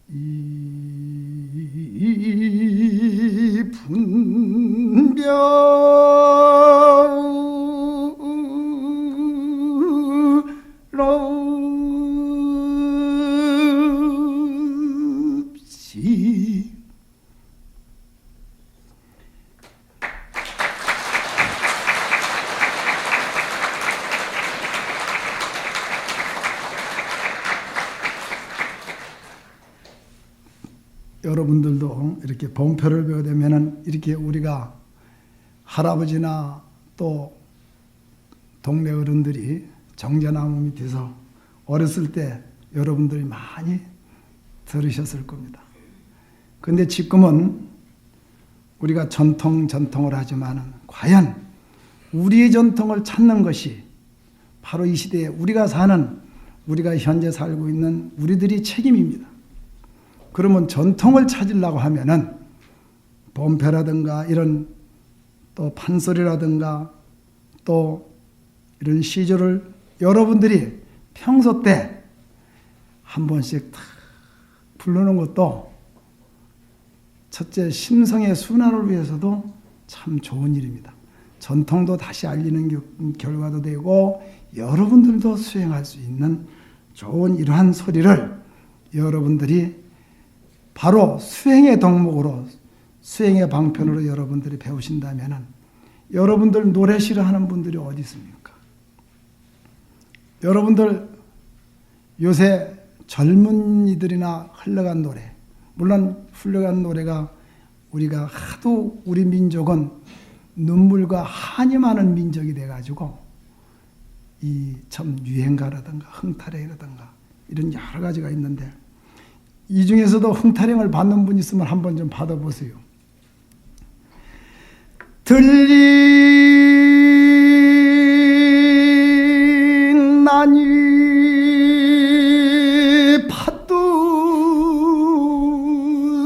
이 분별 없이 여러분들도 이렇게 본표를 배우게 되면은 이렇게 우리가 할아버지나 또 동네 어른들이 정자나무 밑에서 어렸을 때 여러분들이 많이 들으셨을 겁니다. 근데 지금은 우리가 전통을 하지만은 과연 우리의 전통을 찾는 것이 바로 이 시대에 우리가 현재 살고 있는 우리들의 책임입니다. 그러면 전통을 찾으려고 하면은 본패라든가 이런 또 판소리라든가 또 이런 시조를 여러분들이 평소 때 한 번씩 탁 부르는 것도 첫째 심성의 순환을 위해서도 참 좋은 일입니다. 전통도 다시 알리는 결과도 되고 여러분들도 수행할 수 있는 좋은 이러한 소리를 여러분들이 바로 수행의 덕목으로 수행의 방편으로 여러분들이 배우신다면 여러분들 노래 싫어하는 분들이 어디 있습니까? 여러분들 요새 젊은이들이나 흘러간 노래, 물론 흘러간 노래가 우리가 하도 우리 민족은 눈물과 한이 많은 민족이 돼가지고 이 참 유행가라든가 흥타령이라든가 이런 여러 가지가 있는데 이 중에서도 흥타령을 받는 분 있으면 한번 좀 받아보세요. 들린 나니 파도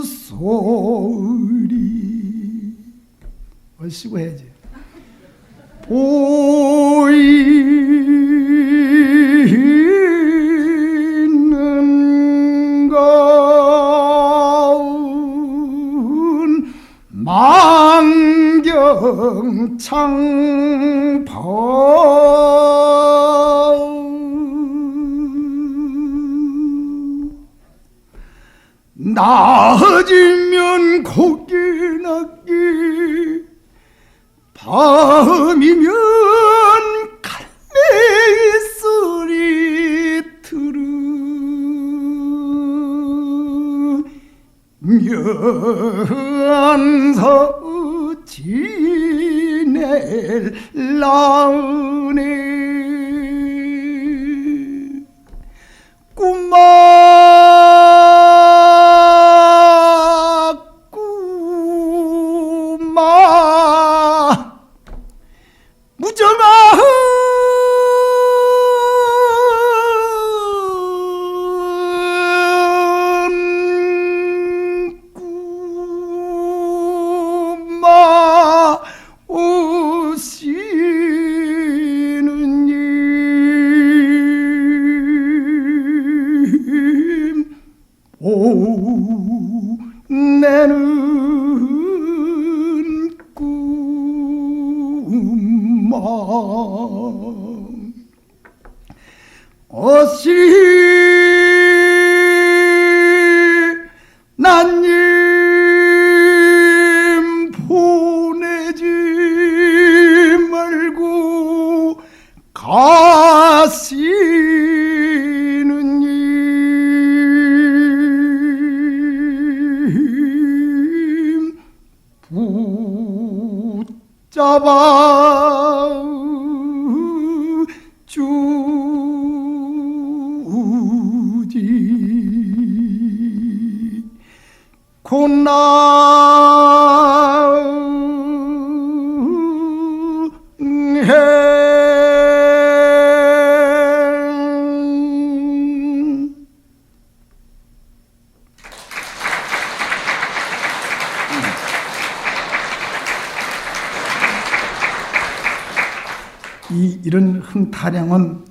소리 얼씨구 해야지. 보이는 가운 망경창포 낮이면 고개나기 밤이면 갈매기 소리 들으면서 지낼라우네 꿈마 무정아 꿈마 오시는 님 보내는 꿈마 어시 난님 보내지 말고 가시는 님 붙잡아 주지 곤나해 이런 흥타령은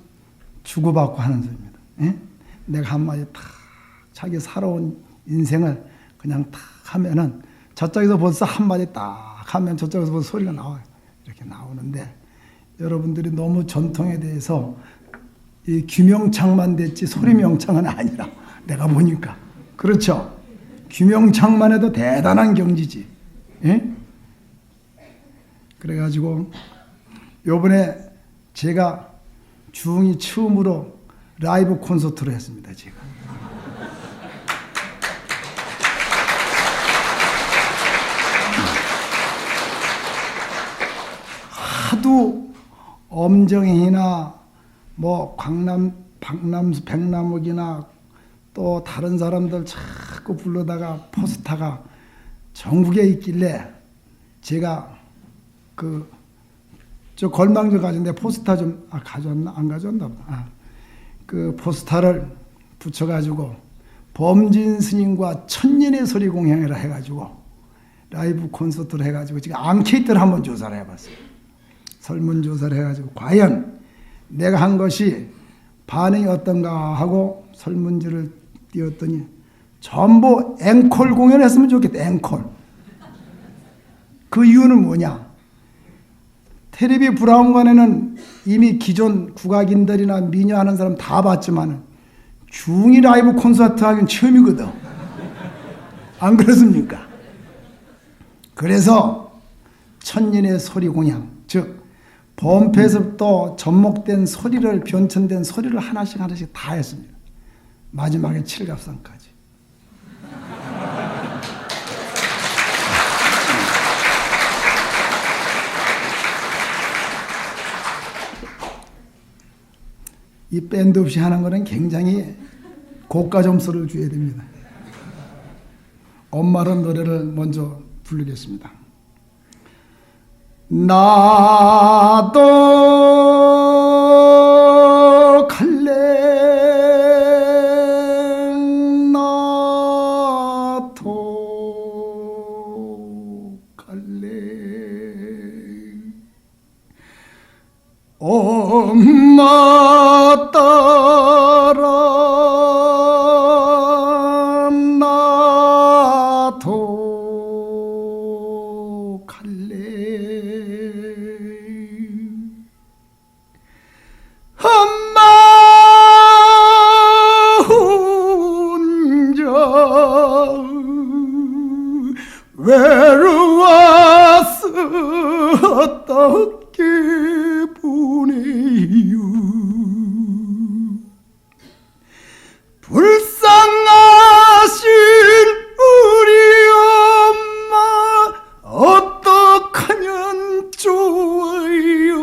주고받고 하는 소리입니다. 예? 내가 한마디 탁 자기 살아온 인생을 그냥 탁 하면은 저쪽에서 벌써 한마디 딱 하면 저쪽에서 벌써 소리가 나와요. 이렇게 나오는데 여러분들이 너무 전통에 대해서 이 규명창만 됐지 소리명창은 아니라 내가 보니까 그렇죠. 규명창만 해도 대단한 경지지. 예? 그래가지고 요번에 제가 중이 처음으로 라이브 콘서트를 했습니다. 제가 하도 엄정희나 뭐 박남수, 백남욱이나 또 다른 사람들 자꾸 불러다가 포스터가 전국에 있길래 제가 저 걸망저 가진데 포스터 좀 가져왔나 안 가져왔나 보다. 그 포스터를 붙여가지고 범진 스님과 천년의 소리 공양이라 해가지고 라이브 콘서트를 해가지고 지금 앙케이트를 한번 조사를 해봤어요. 설문조사를 해가지고 과연 내가 한 것이 반응이 어떤가 하고 설문지를 띄웠더니 전부 앵콜 공연했으면 좋겠다. 앵콜. 그 이유는 뭐냐? 텔레비 브라운관에는 이미 기존 국악인들이나 미녀 하는 사람 다 봤지만 중이 라이브 콘서트 하긴 처음이거든. 안 그렇습니까? 그래서 천년의 소리 공양, 즉 범패에서부터 접목된 소리를 변천된 소리를 하나씩 다 했습니다. 마지막에 칠갑산까지. 이 밴드 없이 하는 거는 굉장히 고가 점수를 줘야 됩니다. 엄마란 노래를 먼저 부르겠습니다. 나도 갈래 나도 갈래 엄마 따라 나도 갈래 엄마 혼자 외로워서 어떻게 보내요 불쌍하신 우리 엄마 어떡하면 좋아요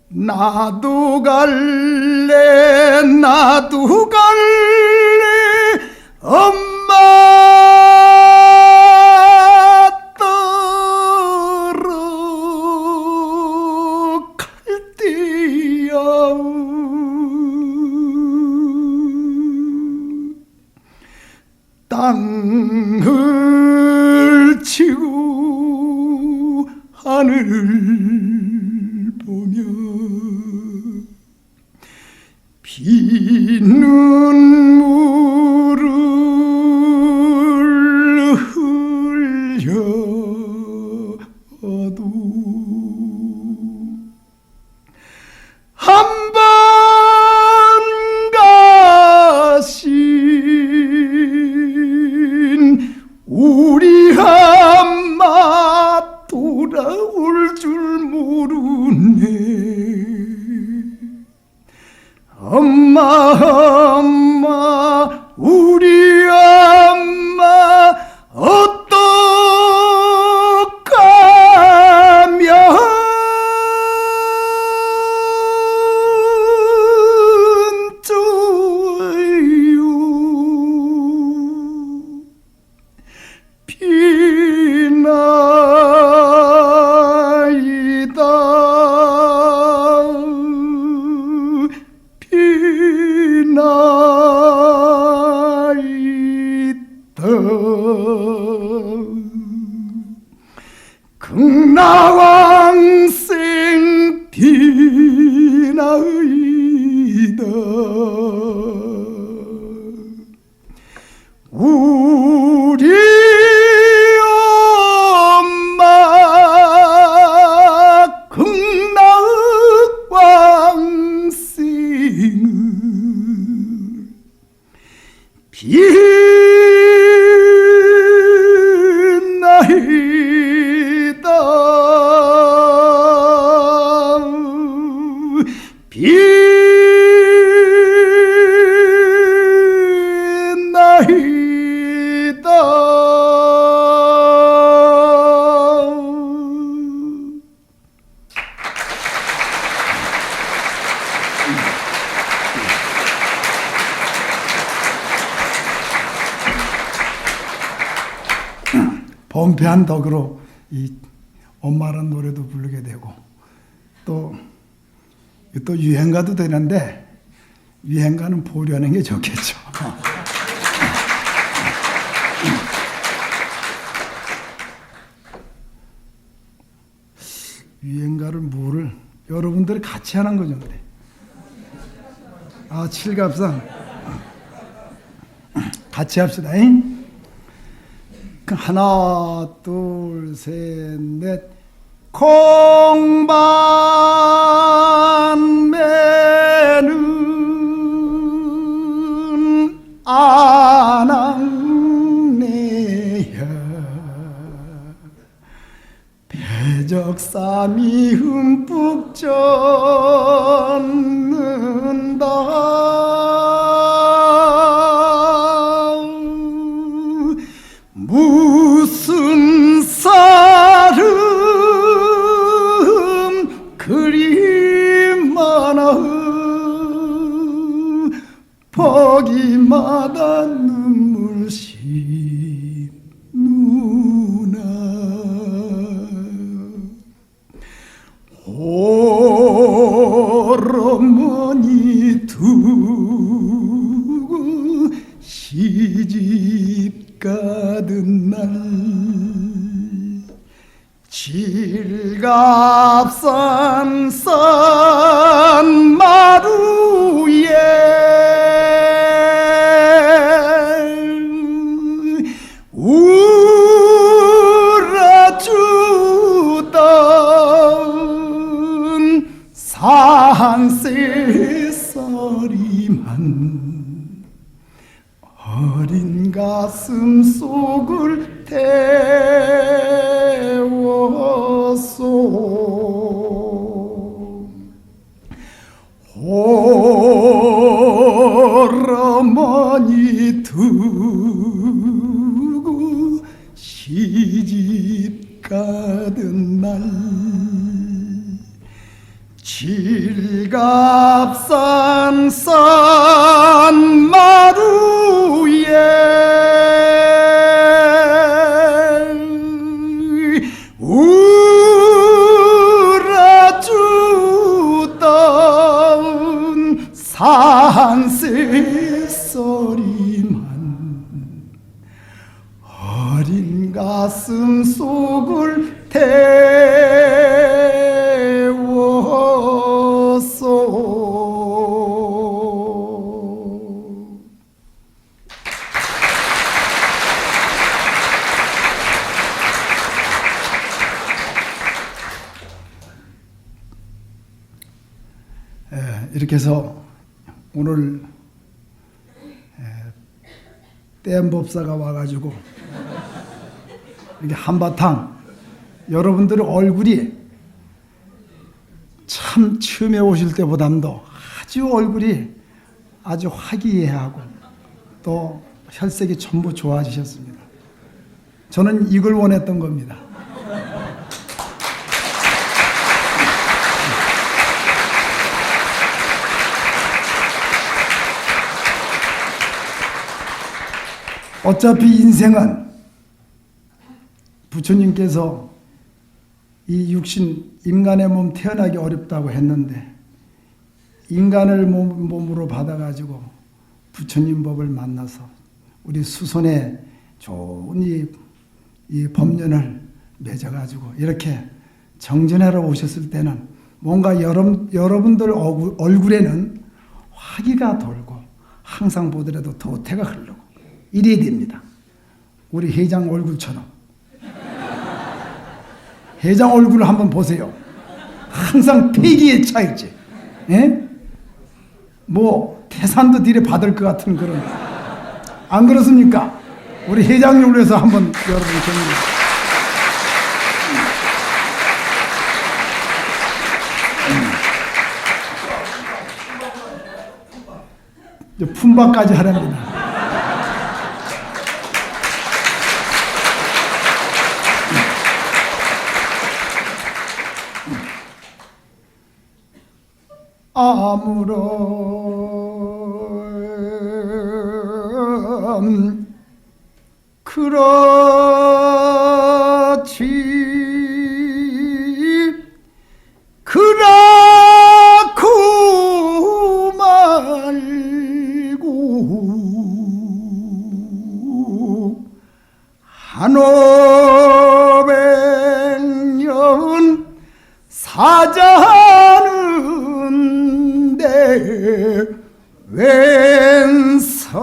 나도 갈래 나도 갈래 엄마 따라 갈 때야 땅을 치고 하늘을 보며 피눈물을 흘려도 한 번 가신 우리 엄마 돌아올 줄 모르네 엄마 우리 엄마 어떡하면 좋아요 비나이다 비나이다 극락왕생 비나이다. 우리 엄마 극락왕생을 범패한 덕으로 이 엄마라는 노래도 부르게 되고 또 유행가도 되는데 유행가는 보려는 게 좋겠죠. 유행가를 뭐를 여러분들이 같이 하는 거죠. 칠갑산 같이 합시다. 하나, 둘, 셋, 넷. 콩반매는 아낙네야 배적삼이 흠뿍 젖는다. 무슨 사람 그리 많아 보기마다 눈물씩 누나. 홀어머니 두고 시집 가던 날 칠갑산 산마루에 울어주던 산새소리만 어린 가슴 속을 태웠소. 홀어머니 두고 시집 가던 날 칠갑산 산마루에 울어주던 산새소리만 어린 가슴 속을 태웠소. 이렇게 해서 오늘 댐법사가 와가지고 이렇게 한바탕 여러분들의 얼굴이 참 처음에 오실 때보담도 아주 얼굴이 아주 화기애애하고 또 혈색이 전부 좋아지셨습니다. 저는 이걸 원했던 겁니다. 어차피 인생은 부처님께서 이 육신 인간의 몸 태어나기 어렵다고 했는데 인간을 몸으로 받아가지고 부처님 법을 만나서 우리 수손에 좋은 이 법륜을 맺어가지고 이렇게 정진하러 오셨을 때는 뭔가 여러분들 얼굴에는 화기가 돌고 항상 보더라도 도태가 흐르고 이래야 됩니다. 우리 회장 얼굴처럼. 회장 얼굴을 한번 보세요. 항상 패기에 차있지. 예? 뭐 태산도 딜에 받을 것 같은 그런. 안 그렇습니까? 우리 회장님을 위해서 한번 여러분 경례. 품바까지 하랍니다. 아무런 그렇지 그렇고 말고 한오백년 사자는데 웬 성화요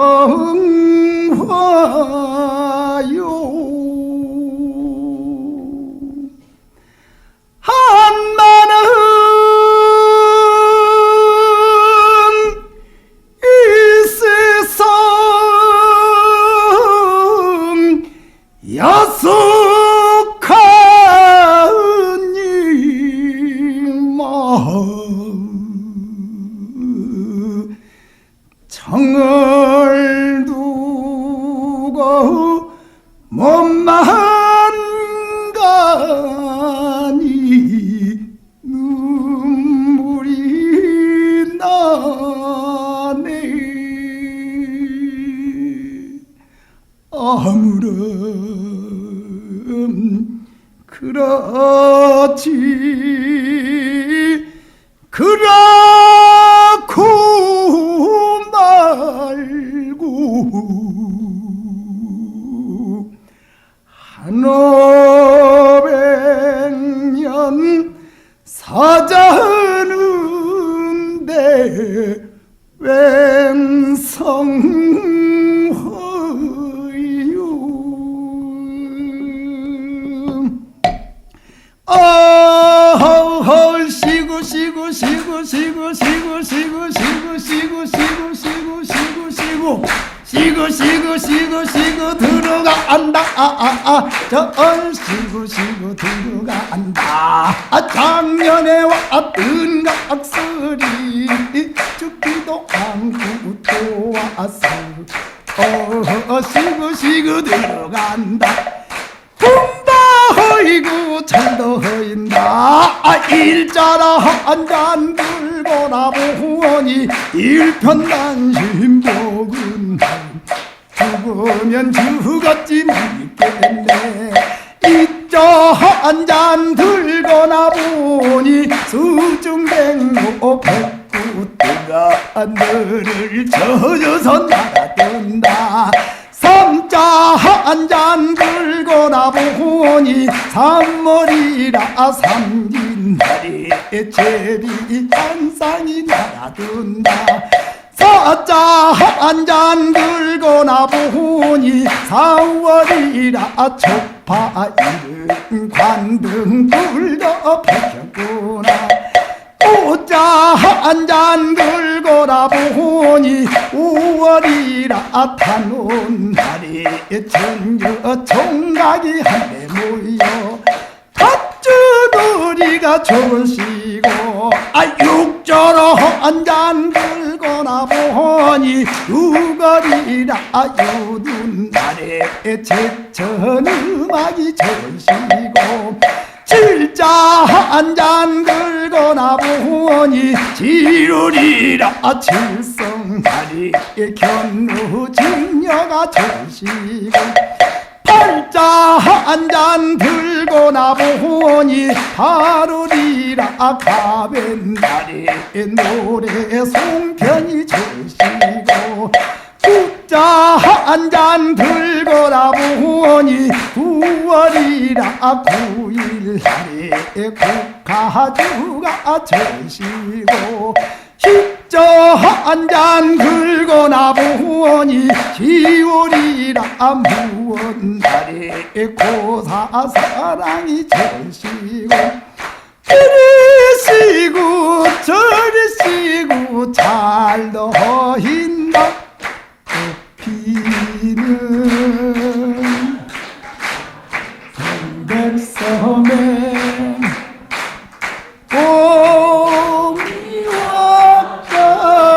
한마는 이 세상 야속한 이마 정을 두고 몸만 가니 눈물이 나네. 아무런 그렇지 그렇고 말고 한오백년 사자는데 웬 성화요. 시구 시구 시구 시구 시구 시구 시구 시구 시구 시구 시구 시구 시구 시구 시구 시구 들어간다. 저 시구 시구 들어간다. 작년에 왔던 각설이 죽기도 않고 또 왔어. 시구 시구 들어간다. 품바 허이고 철도 허인다. 일자라 한잔 들고나 보니 일편단심복은 죽으면 죽었지 못겠네. 이자 한잔 들고나 보니 수중백모 백구뜨가 하늘을 젖어서 날아든다. 삼자 한잔 들고나 보니 삼머리라 삼진다리 제비 한쌍이 날아든다. 사자 한잔 들고나 보니 사월이라 초파 이른 관등 불러 밝혔구나. 오자 한잔 들고나 보니 5월이라 타놓은 날이 전혀 총각이 한데 모여 팥주머리가 좋으시고 육저러 한잔 들고나 보니 6월이라 요둔 날에 제천 음악이 좋으시고 칠자 한잔 들고나 보니 7월이라 칠성다리 견우 증녀가 좋으시고 팔자 한잔 들고나 보니 8월이라 가벤다리 노래 송편이 좋으시고 십자 한 잔 들고라 보니 9월이라 9일날에 국가주가 되시고 십자 한 잔 들고나 보니 10월이라 무언날에 고사 사랑이 되시고 이리시고 저리시고 잘도 hin다 꽃피는 동백섬에 봄이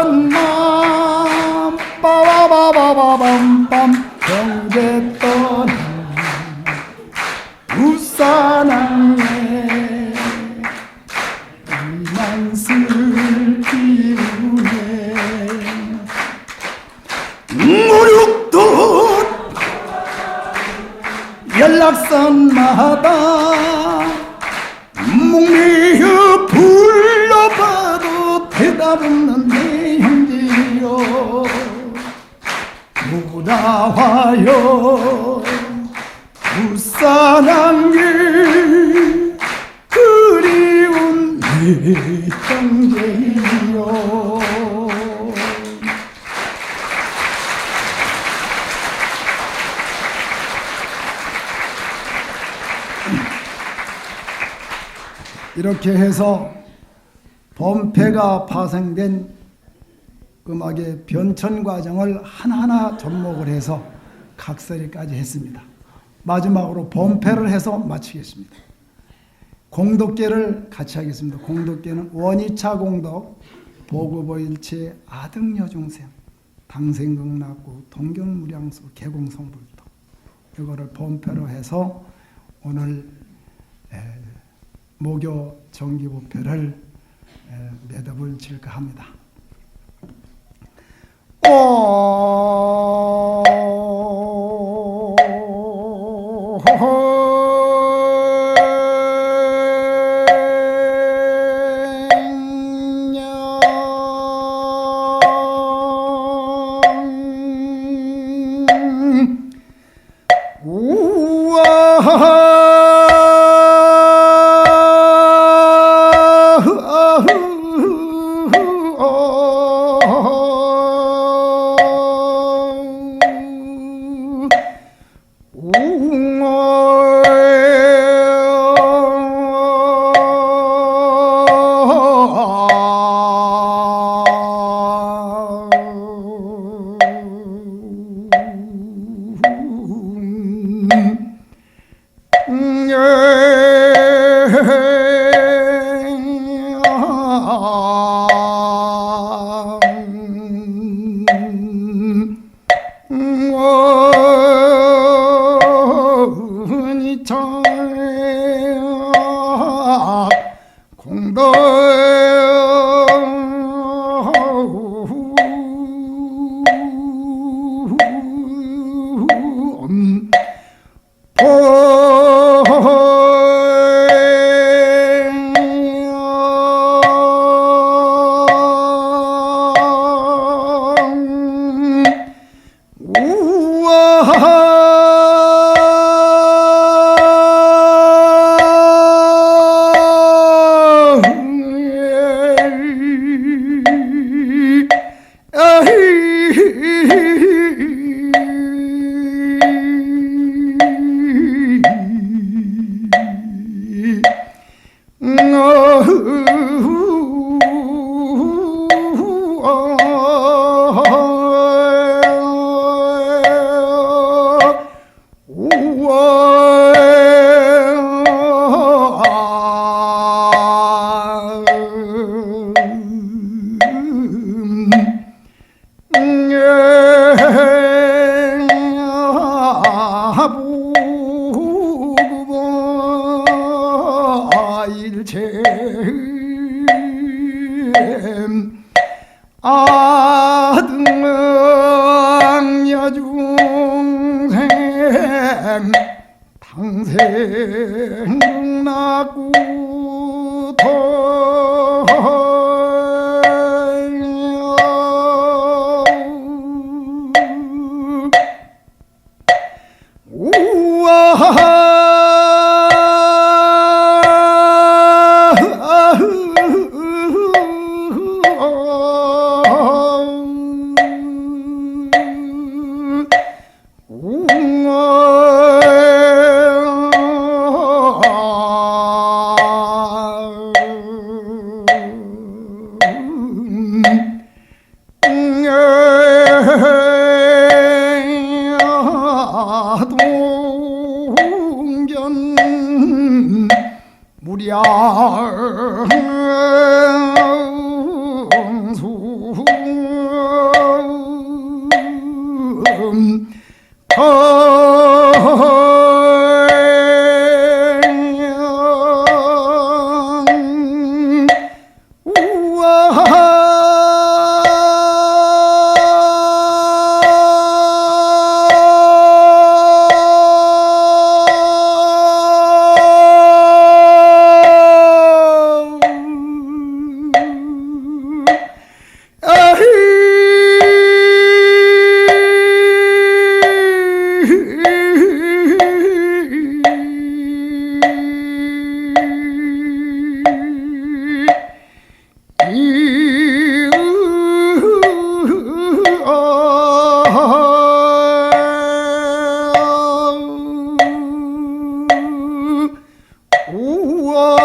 왔건만 빠바바바밤밤 경제 떠난 우산항에 이만슬 피우네 무륙도 연락선마다 묵매여 불러봐도 대답 없는데 형제여 무나와요 부산항에 그리운 내 형제여. 이렇게 해서 범패가 파생된 음악의 변천 과정을 하나하나 접목을 해서 각설이까지 했습니다. 마지막으로 범패를 해서 마치겠습니다. 공덕계를 같이 하겠습니다. 공덕계는 원이차 공덕, 보급어일체, 아등여중생, 당생극락구, 동경무량수, 개공성불도 이거를 범패로 해서 오늘 모교 정기부패를 매듭을 질까 합니다. 아등여중생 당생극락구 동전 무량수 우와